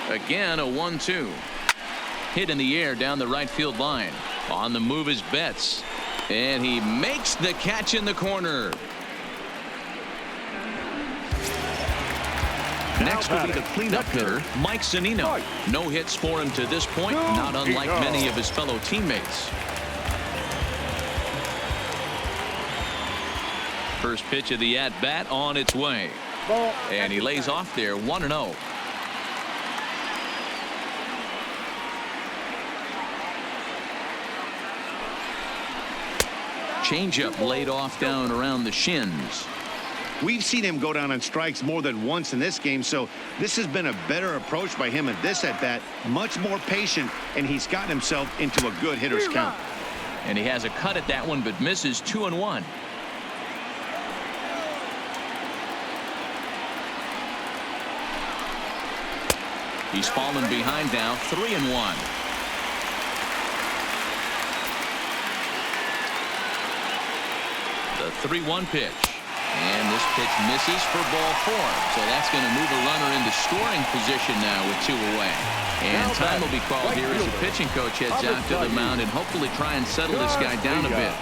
Again, a 1-2. Hit in the air down the right field line. On the move is Betts, and he makes the catch in the corner. Next will be the cleanup hitter, Mike Zunino. No hits for him to this point, not unlike many of his fellow teammates. First pitch of the at-bat on its way. And he lays off there 1-0. Changeup laid off down around the shins. We've seen him go down on strikes more than once in this game, so this has been a better approach by him at this at-bat. Much more patient, and he's gotten himself into a good hitter's count. And he has a cut at that one, but misses 2-1. He's fallen behind now, 3-1. The 3-1 pitch. And this pitch misses for ball 4. So that's going to move a runner into scoring position now with 2 away. And time will be called here as the pitching coach heads out to the mound and hopefully try and settle this guy down a bit.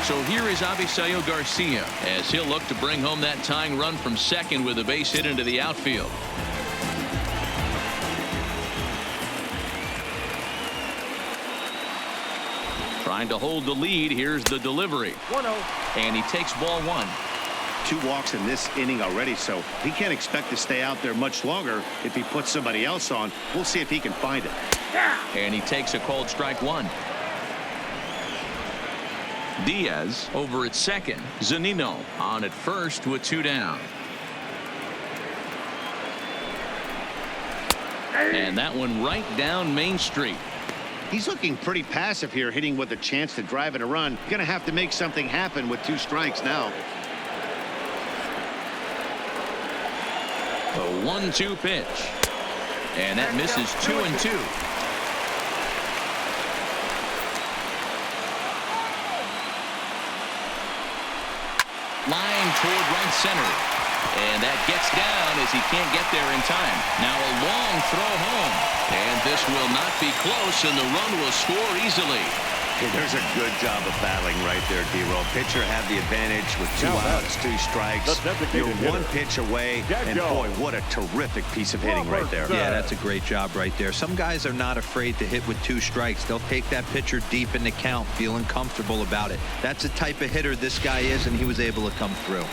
So here is Avisail Garcia as he'll look to bring home that tying run from second with a base hit into the outfield. Trying to hold the lead. Here's the delivery. 1-0. And he takes ball 1. 2 walks in this inning already, so he can't expect to stay out there much longer if he puts somebody else on. We'll see if he can find it. And he takes a called strike 1. Diaz over at second. Zunino on at first with 2 down. And that one right down Main Street. He's looking pretty passive here, hitting with a chance to drive in a run. Going to have to make something happen with 2 strikes now. A 1-2 pitch. And that misses 2-2. Line toward right center. And that gets down as he can't get there in time. Now a long throw home. And this will not be close, and the run will score easily. Hey, there's a good job of battling right there, D-Roll. Pitcher had the advantage with 2 outs, 2 strikes. You're 1 pitch away, and boy, what a terrific piece of hitting right there. Yeah, that's a great job right there. Some guys are not afraid to hit with 2 strikes. They'll take that pitcher deep in the count, feeling comfortable about it. That's the type of hitter this guy is, and he was able to come through.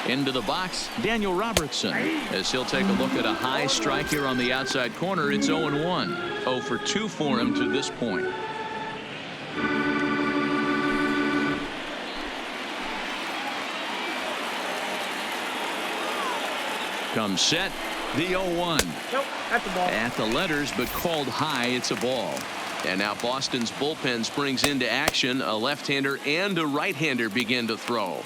Into the box, Daniel Robertson, as he'll take a look at a high strike here on the outside corner. It's 0-1. 0 for 2 for him to this point. Comes set, the 0-1. Nope, at the ball. At the letters, but called high. It's a ball. And now Boston's bullpen springs into action. A left-hander and a right-hander begin to throw.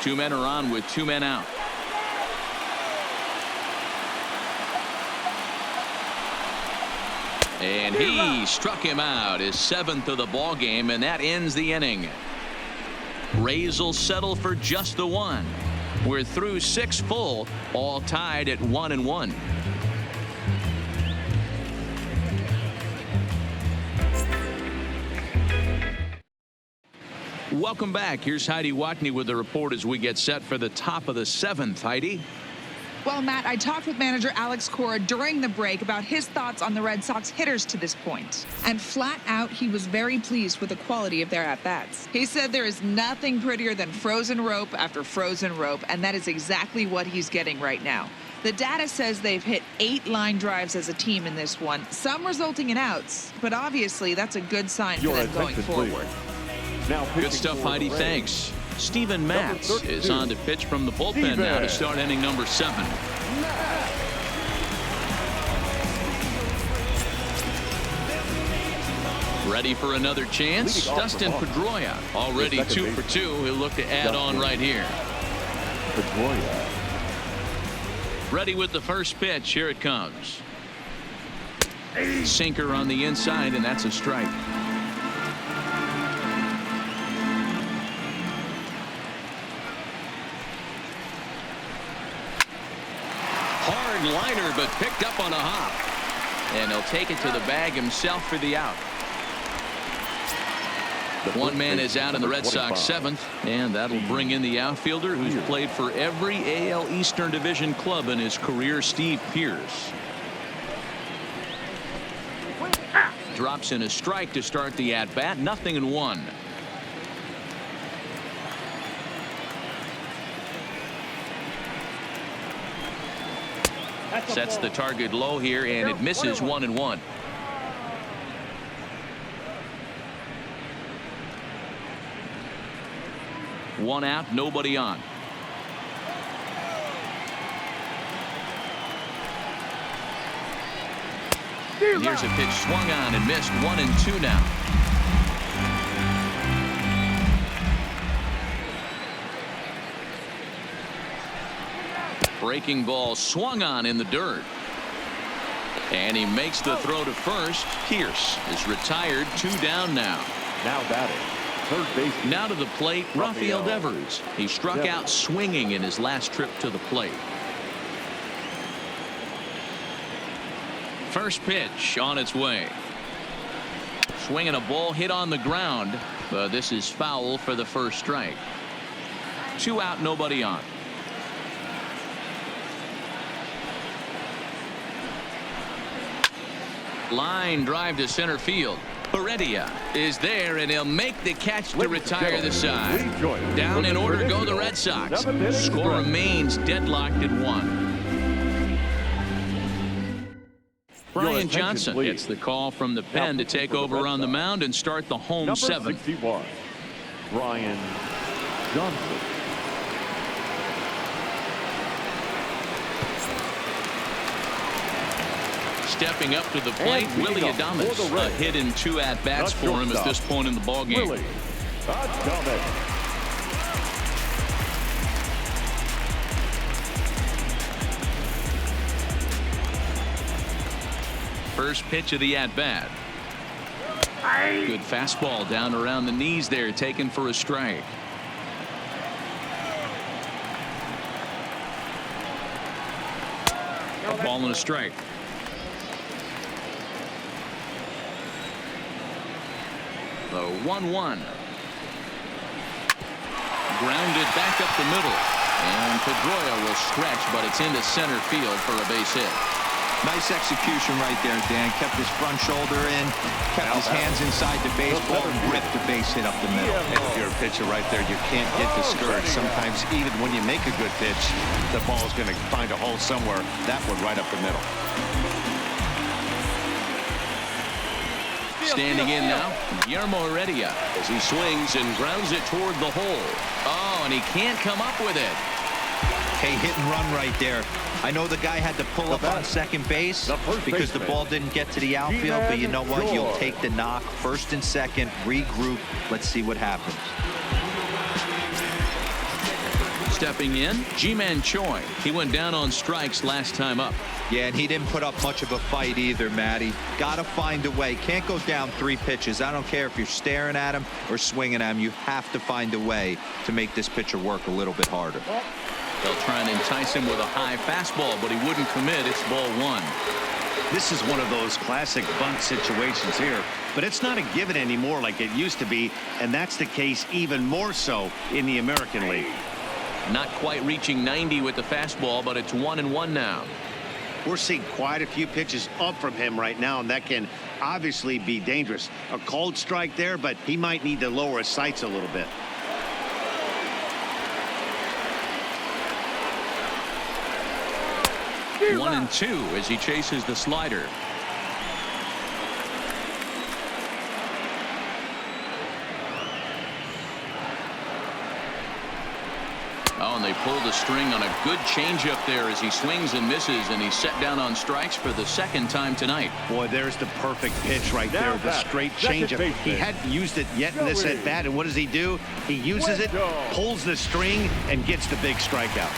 Two men are on with 2 men out. And he struck him out, his 7th of the ball game, and that ends the inning. Rays will settle for just the 1. We're through 6 full, all tied at 1-1. Welcome back. Here's Heidi Watney with the report as we get set for the top of the 7th. Heidi. Well, Matt, I talked with manager Alex Cora during the break about his thoughts on the Red Sox hitters to this point. And flat out, he was very pleased with the quality of their at-bats. He said there is nothing prettier than frozen rope after frozen rope, and that is exactly what he's getting right now. The data says they've hit 8 line drives as a team in this one, some resulting in outs, but obviously that's a good sign for them going forward. Good stuff, Heidi. Thanks. Steven Matz is on to pitch from the bullpen now to start inning number 7. Ready for another chance? Dustin Pedroia already 2 for 2. He'll look to add on right here. Ready with the first pitch. Here it comes. Sinker on the inside, and that's a strike. Hard liner, but picked up on a hop. And he'll take it to the bag himself for the out. One man is out in the Red Sox seventh, and that'll bring in the outfielder who's played for every AL Eastern Division club in his career, Steve Pearce. Drops in a strike to start the at-bat. 0-1. Sets the target low here, and it misses. 1-1. One out, nobody on. Here's a pitch swung on and missed. 1-2 now. Breaking ball swung on in the dirt. And he makes the throw to first. Pearce is retired. 2 down now. Now batting, third base. Now to the plate, Rafael Devers. He struck out swinging in his last trip to the plate. First pitch on its way. Swinging a ball hit on the ground, but this is foul for the first strike. 2 out, nobody on. Line drive to center field. Heredia is there, and he'll make the catch to retire the side. Down in order go the Red Sox. Score remains deadlocked at 1. Brian Johnson gets the call from the pen to take over on the mound and start the home seventh. 61, Brian Johnson. Stepping up to the plate, Willie Adames. A hit in 2 at-bats for him at this point in the ballgame. Willie Adames. First pitch of the at-bat. Good fastball down around the knees there, taken for a strike. A ball and a strike. The 1-1. Grounded back up the middle. And Pedroia will stretch, but it's into center field for a base hit. Nice execution right there, Dan. Kept his front shoulder in, kept his hands inside the baseball, and ripped the base hit up the middle. And if you're a pitcher right there, you can't get discouraged. Sometimes even when you make a good pitch, the ball is going to find a hole somewhere. That one right up the middle. Standing in now, Guillermo Heredia as he swings and grounds it toward the hole. Oh, and he can't come up with it. Hey, hit and run right there. I know the guy had to pull up on second base because the ball didn't get to the outfield, but you know what? You'll take the knock. First and second, regroup. Let's see what happens. Stepping in, Ji-Man Choi. He went down on strikes last time up. Yeah, and he didn't put up much of a fight either, Matty. Got to find a way. Can't go down 3 pitches. I don't care if you're staring at him or swinging at him. You have to find a way to make this pitcher work a little bit harder. They'll try and entice him with a high fastball, but he wouldn't commit. It's ball 1. This is one of those classic bunt situations here, but it's not a given anymore like it used to be, and that's the case even more so in the American League. Not quite reaching 90 with the fastball, but it's 1-1 now. We're seeing quite a few pitches up from him right now, and that can obviously be dangerous. A cold strike there, but he might need to lower his sights a little bit. One and 2 as he chases the slider. Oh, and they pull the string on a good changeup there as he swings and misses, and he's set down on strikes for the second time tonight. Boy, there's the perfect pitch right there, the straight changeup. He hadn't used it yet in this at bat, and what does he do? He uses it, pulls the string, and gets the big strikeout.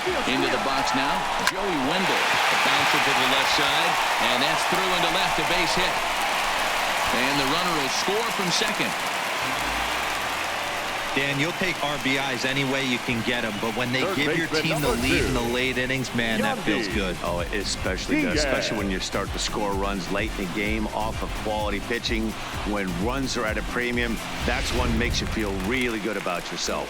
Into the box now, Joey Wendell. A bouncer to the left side, and that's through into left, a base hit. And the runner will score from second. Dan, you'll take RBIs any way you can get them, but when they give your team the lead in the late innings, man, that feels good. Oh, it especially does, especially when you start to score runs late in the game off of quality pitching. When runs are at a premium, that's one makes you feel really good about yourself.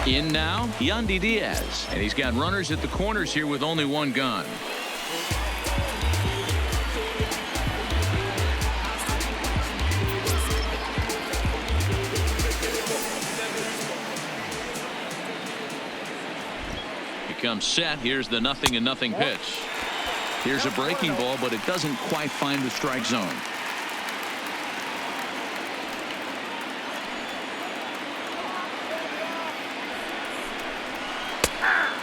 In now, Yandy Diaz, and he's got runners at the corners here with only one gone. Comes set. Here's the 0-0 pitch. Here's a breaking ball, but it doesn't quite find the strike zone.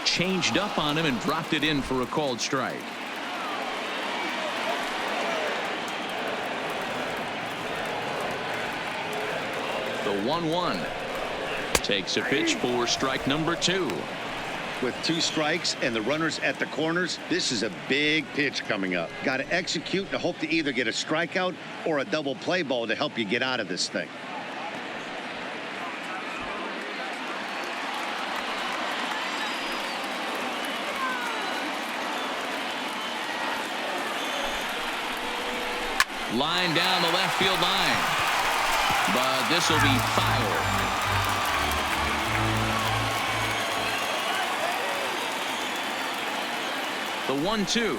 Changed up on him and dropped it in for a called strike. The 1-1 takes a pitch for strike number 2. With 2 strikes and the runners at the corners, this is a big pitch coming up. Got to execute and hope to either get a strikeout or a double play ball to help you get out of this thing. Line down the left field line, but this will be foul. The 1-2.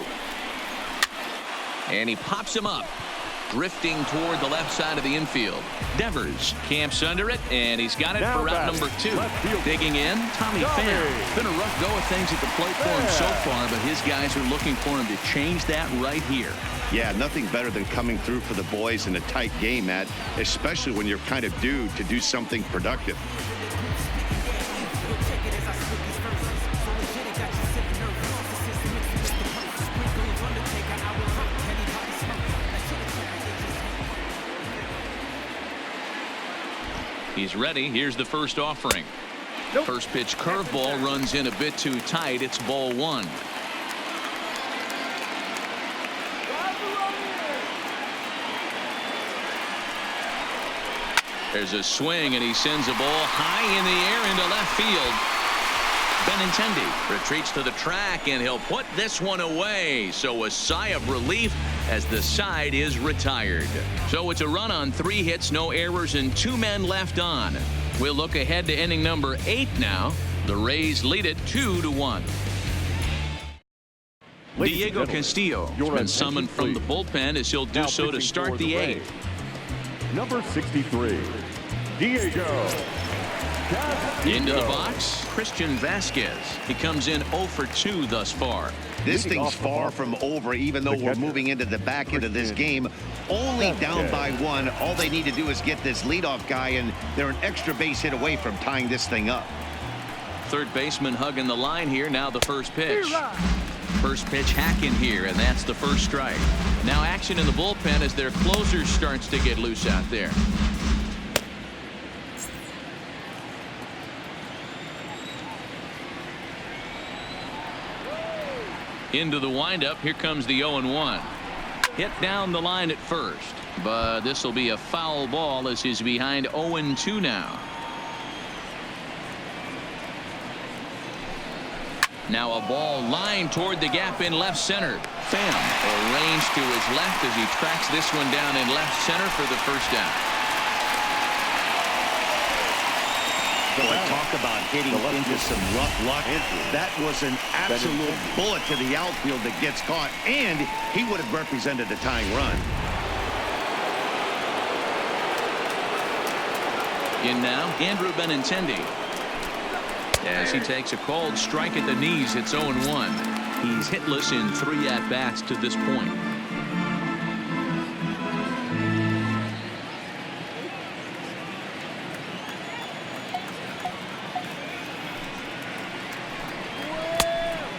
And he pops him up, drifting toward the left side of the infield. Devers camps under it, and he's got it for route number 2. Digging in, Tommy Pham. It's been a rough go of things at the plate for him so far, but his guys are looking for him to change that right here. Yeah, nothing better than coming through for the boys in a tight game, Matt, especially when you're kind of due to do something productive. He's ready. Here's the first offering. First pitch curveball runs in a bit too tight. It's ball 1. There's a swing, and he sends a ball high in the air into left field. Benintendi retreats to the track, and he'll put this one away. So a sigh of relief as the side is retired. So it's a run on 3 hits, no errors, and 2 men left on. We'll look ahead to inning number 8 now. The Rays lead it 2-1. Diego Castillo has been summoned from the bullpen as he'll do so to start the 8th. Number 63, Diego. Into the box, Christian Vasquez. He comes in 0 for 2 thus far. This thing's far from over, even though we're moving into the back end of this game. Only down by 1. All they need to do is get this leadoff guy, and they're an extra base hit away from tying this thing up. Third baseman hugging the line here. Now the first pitch. First pitch hacking here, and that's the first strike. Now action in the bullpen as their closer starts to get loose out there. Into the windup. Here comes the 0-1. Hit down the line at first, but this will be a foul ball as he's behind 0-2 now. Now a ball lined toward the gap in left center. Pham arranged to his left as he tracks this one down in left center for the first down. Boy, talk about hitting into some rough luck. That was an absolute bullet to the outfield that gets caught, and he would have represented a tying run. In now, Andrew Benintendi. As he takes a called strike at the knees, it's 0-1. He's hitless in 3 at-bats to this point.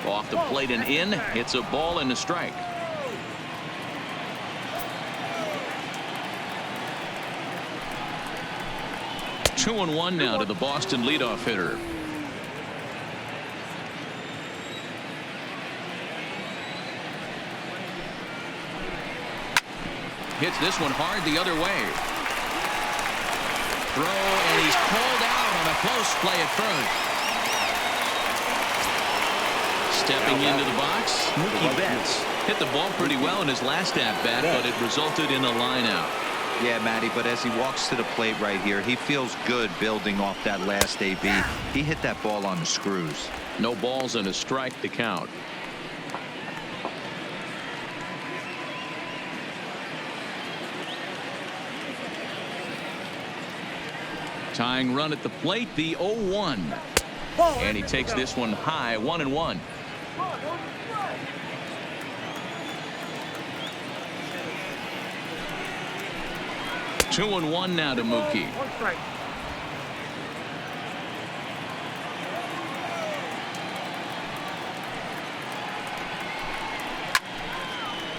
Off the plate and in. It's a ball and a strike. Two and 1 now to the Boston leadoff hitter. hits this one hard the other way. Throw, and he's pulled out on a close play at first. Stepping into the box, Mookie Betts hit the ball pretty well in his last at-bat, but it resulted in a line-out. Yeah, Matty, but as he walks to the plate right here, he feels good building off that last AB. He hit that ball on the screws. No balls and a strike to count. Tying run at the plate, the 0-1. And he takes this one high, 1-1. Two and one now to Mookie.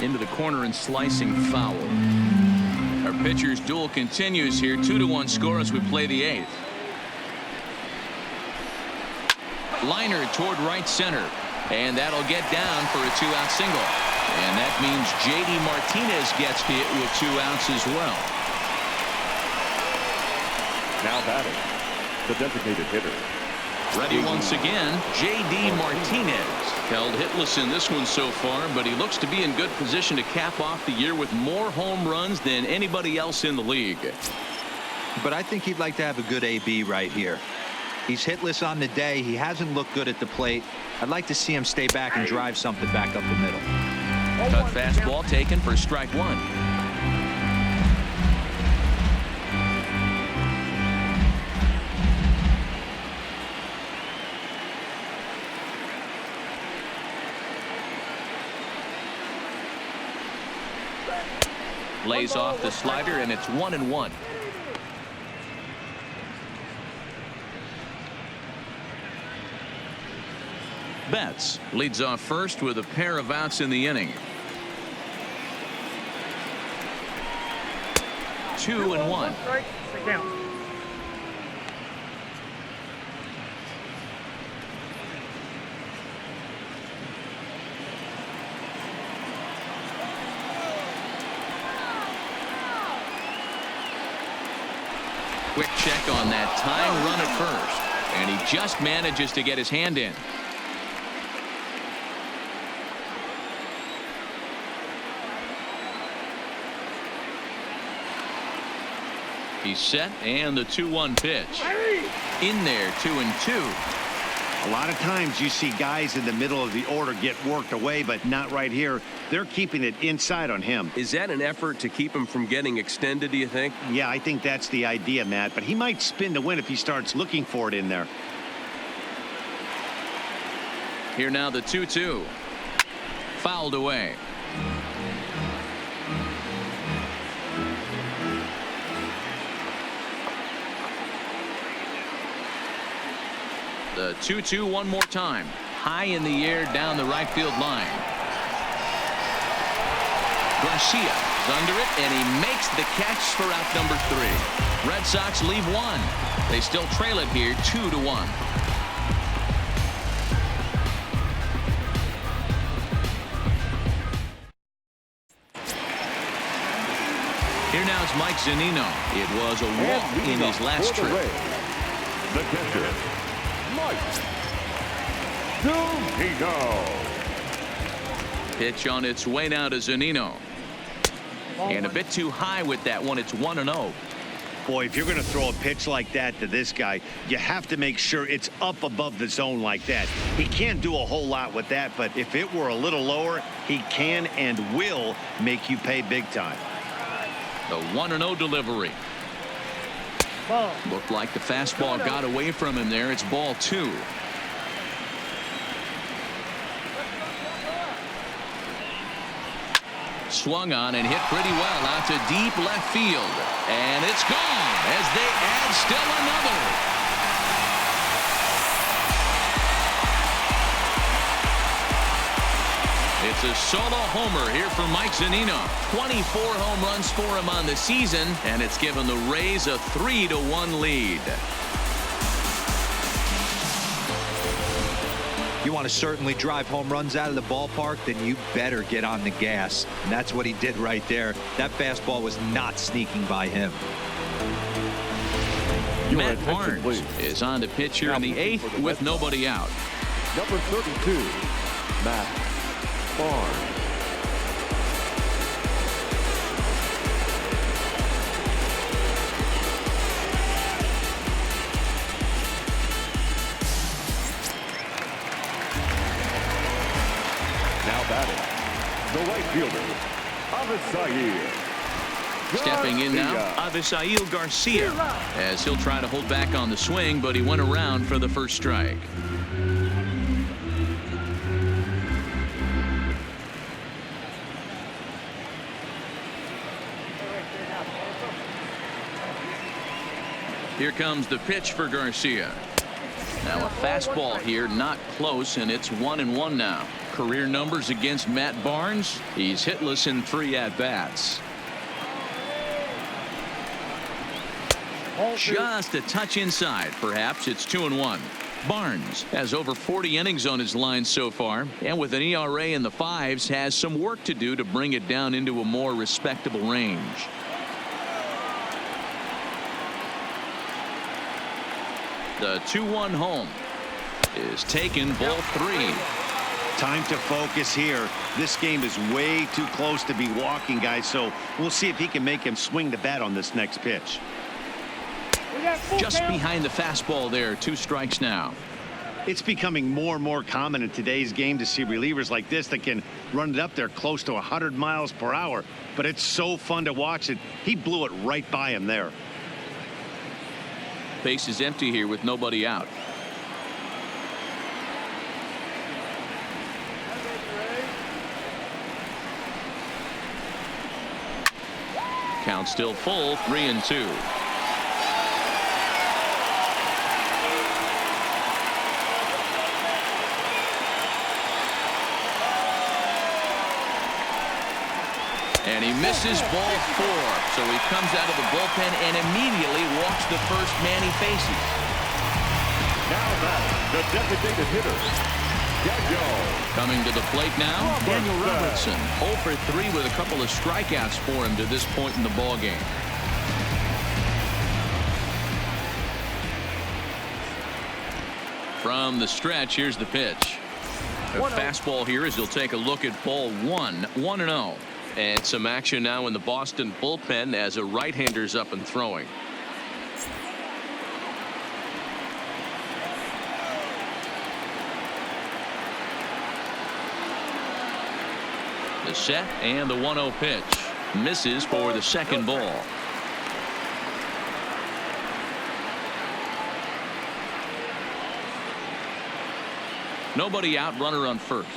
Into the corner and slicing foul. Our pitcher's duel continues here. 2-1 score as we play the 8th. Liner toward right center, and that'll get down for a 2-out single. And that means J.D. Martinez gets hit with 2 outs as well. Now batting, the designated hitter. Ready once again, J.D. Martinez. Held hitless in this one so far, but he looks to be in good position to cap off the year with more home runs than anybody else in the league. But I think he'd like to have a good AB right here. He's hitless on the day. He hasn't looked good at the plate. I'd like to see him stay back and drive something back up the middle. Cut fastball taken for strike 1. Lays off the slider, and it's 1-1. Betts leads off first with a pair of outs in the inning. 2-1. Quick check on that tying run at first, and he just manages to get his hand in. He's set, and the 2-1 pitch. In there, 2-2. A lot of times you see guys in the middle of the order get worked away, but not right here. They're keeping it inside on him. Is that an effort to keep him from getting extended, do you think? Yeah, I think that's the idea, Matt, but he might spin to win if he starts looking for it in there. Here now the 2-2. Fouled away. The 2-2 one more time. High in the air down the right field line. Garcia is under it, and he makes the catch for out number 3. Red Sox leave 1. They still trail it here 2-1. Here now is Mike Zunino. It was a walk in his last trip. The catcher, Mike Zunino. Pitch on its way now to Zunino. And a bit too high with that one. It's 1-0. Boy, if you're going to throw a pitch like that to this guy, you have to make sure it's up above the zone like that. He can't do a whole lot with that, but if it were a little lower, he can and will make you pay big time. The 1-0 delivery. Looked like the fastball got away from him there. It's ball 2. Swung on and hit pretty well out to deep left field. And it's gone as they add still another. It's a solo homer here for Mike Zunino. 24 home runs for him on the season, and it's given the Rays a 3-1 lead. You want want to certainly drive home runs out of the ballpark, then you better get on the gas. And that's what he did right there. That fastball was not sneaking by him. Matt Barnes is on to pitch here in the 8th with nobody out. Number 32, Matt Barnes. Now batting, the right fielder, Avisail. Stepping in now, Avisail Garcia, as he'll try to hold back on the swing, but he went around for the first strike. Here comes the pitch for Garcia. Now a fastball here, not close, and it's 1-1 now. Career numbers against Matt Barnes. He's hitless in 3 at-bats. Just a touch inside. Perhaps it's 2-1. Barnes has over 40 innings on his line so far, and with an ERA in the 5s, has some work to do to bring it down into a more respectable range. The 2-1 home is taken, ball 3. Time to focus here. This game is way too close to be walking, guys, so we'll see if he can make him swing the bat on this next pitch. Just behind the fastball there. 2 strikes now. It's becoming more and more common in today's game to see relievers like this that can run it up there close to 100 miles per hour. But it's so fun to watch it. He blew it right by him there. Base is empty here with nobody out. Count still full, 3-2. And he misses ball 4. So he comes out of the bullpen and immediately walks the first man he faces. Now that the designated hitter, Daniel. Coming to the plate now, Daniel Robertson. 0 for 3 with a couple of strikeouts for him to this point in the ballgame. From the stretch, here's the pitch. A fastball here as he'll take a look at ball 1. 1-0. And some action now in the Boston bullpen as a right-hander's up and throwing. The set and the 1-0 pitch. Misses for the second ball. Nobody out, runner on first.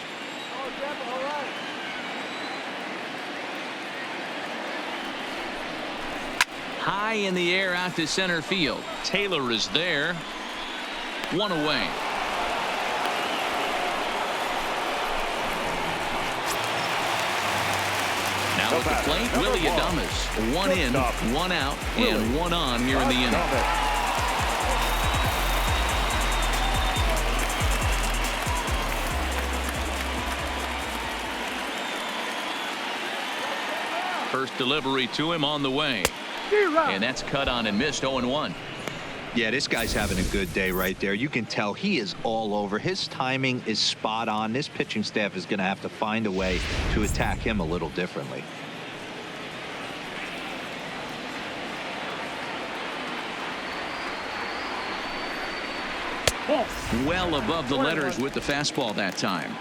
High in the air out to center field. Taylor is there. 1 away. Now at the plate, Willie Adames. 1 in, 1 out, and 1 on here in the inning. First delivery to him on the way. And that's cut on and missed. 0-1. Yeah, this guy's having a good day right there. You can tell he is all over. His timing is spot on. This pitching staff is going to have to find a way to attack him a little differently. Well above the letters with the fastball that time.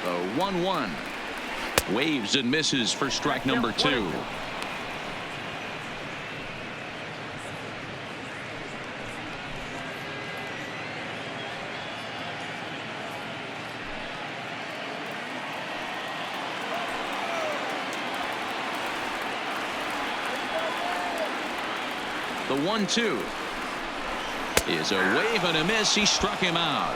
The 1-1. Waves and misses for strike number 2. The 1-2 is a wave and a miss. He struck him out.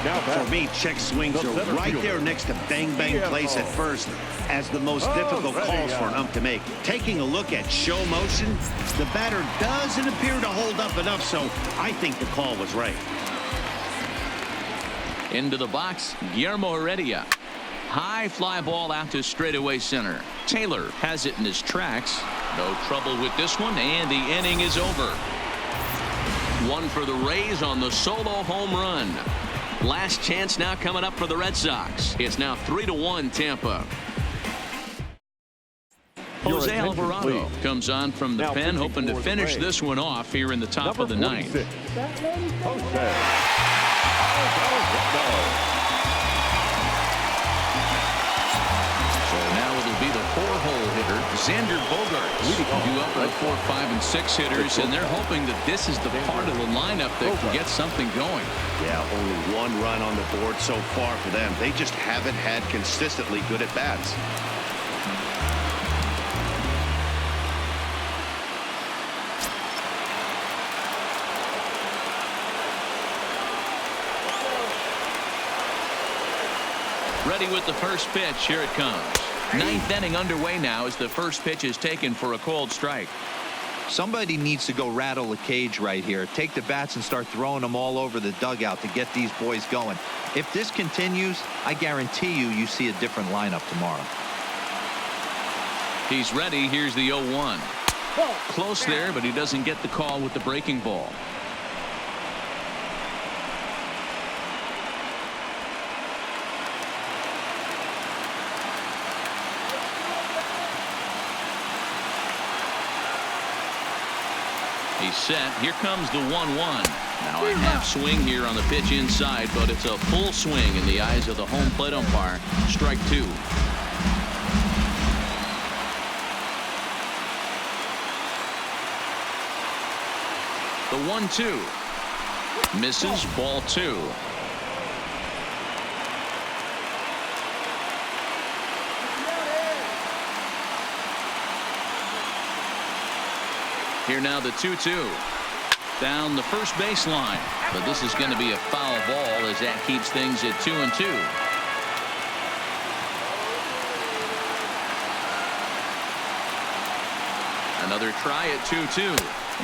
Now For back. me, check swings The are center right fielder. there next to bang-bang plays at first as the most difficult calls for an ump to make. Taking a look at show motion, the batter doesn't appear to hold up enough, so I think the call was right. Into the box, Guillermo Heredia. High fly ball out to straightaway center. Taylor has it in his tracks. No trouble with this one, and the inning is over. One for the Rays on the solo home run. Last chance now coming up for the Red Sox. It's now 3-1 Tampa. Your Jose attention, Alvarado please. comes on from the Now pen, pitching hoping to for the finish Rays. this one off here in the top of the ninth. 46. Jose. So now it'll be the four-hole hitter, Xander Bogaerts. You up with 4, 5, and 6 hitters, and they're hoping that this is the part of the lineup that can get something going. Yeah, only one run on the board so far for them. They just haven't had consistently good at-bats. Ready with the first pitch. Here it comes. Ninth inning underway now as the first pitch is taken for a cold strike. Somebody needs to go rattle the cage right here. Take the bats and start throwing them all over the dugout to get these boys going. If this continues, I guarantee you see a different lineup tomorrow. He's ready. Here's the 0-1. Close there, but he doesn't get the call with the breaking ball. He's set. Here comes the 1-1. Now a half swing here on the pitch inside, but it's a full swing in the eyes of the home plate umpire. Strike 2. The 1-2. Misses. Ball 2. Here now the 2-2. Down the first baseline. But this is going to be a foul ball as that keeps things at 2-2. Another try at 2-2.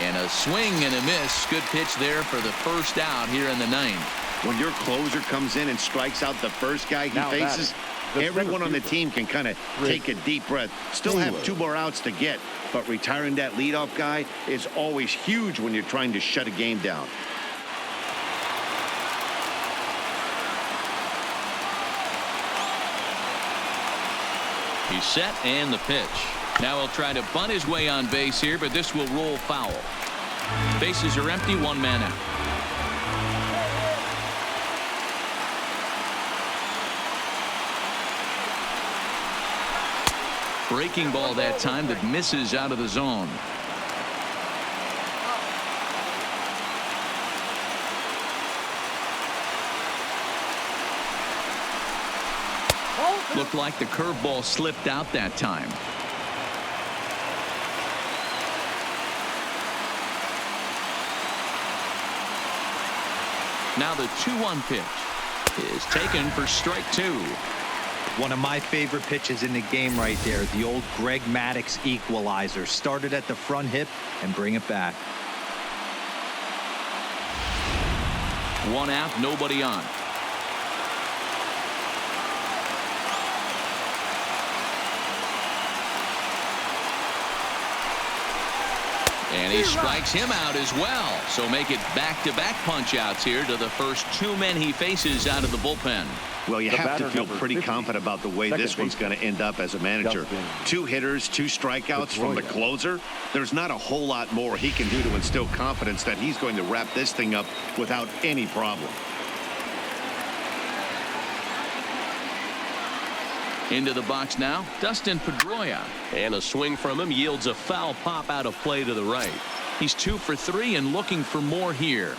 And a swing and a miss. Good pitch there for the first out here in the ninth. When your closer comes in and strikes out the first guy he Now faces, the everyone center on the fielder. team can kind of take a deep breath. Still have 2 more outs to get, but retiring that leadoff guy is always huge when you're trying to shut a game down. He's set and the pitch. Now he'll try to bunt his way on base here, but this will roll foul. Bases are empty, 1 man out. Breaking ball that time that misses out of the zone. Looked like the curveball slipped out that time. Now the 2-1 pitch is taken for strike 2. One of my favorite pitches in the game right there. The old Greg Maddux equalizer. Started at the front hip and bring it back. 1 out, nobody on. And he strikes him out as well. So make it back-to-back punch-outs here to the first 2 men he faces out of the bullpen. Well, you The have to batter, feel number pretty 50, confident about the way second this one's baseman, going to end up as a manager. Justin 2 hitters, 2 strikeouts from the Pedroia. closer. There's not a whole lot more he can do to instill confidence that he's going to wrap this thing up without any problem. Into the box now, Dustin Pedroia. And a swing from him yields a foul pop out of play to the right. He's 2 for 3 and looking for more here.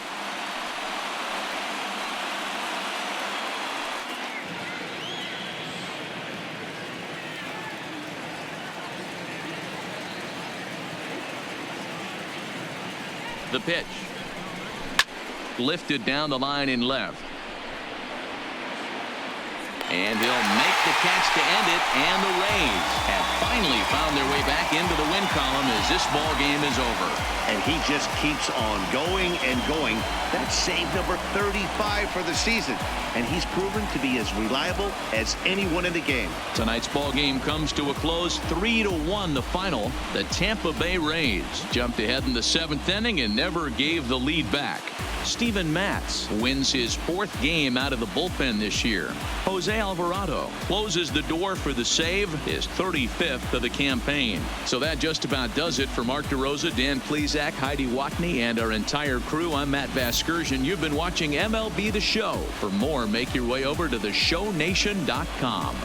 The pitch. Lifted down the line in left. And he'll make the catch to end it, and the Rays have finally found their way back into the win column as this ball game is over. And he just keeps on going and going. That's save number 35 for the season. And he's proven to be as reliable as anyone in the game. Tonight's ball game comes to a close, 3-1 the final. The Tampa Bay Rays jumped ahead in the 7th inning and never gave the lead back. Steven Matz wins his 4th game out of the bullpen this year. Jose Alvarado closes the door for the save, his 35th of the campaign. So that just about does it for Mark DeRosa, Dan Plesac, Heidi Watney, and our entire crew. I'm Matt Vasgersian. You've been watching MLB The Show. For more, make your way over to theshownation.com.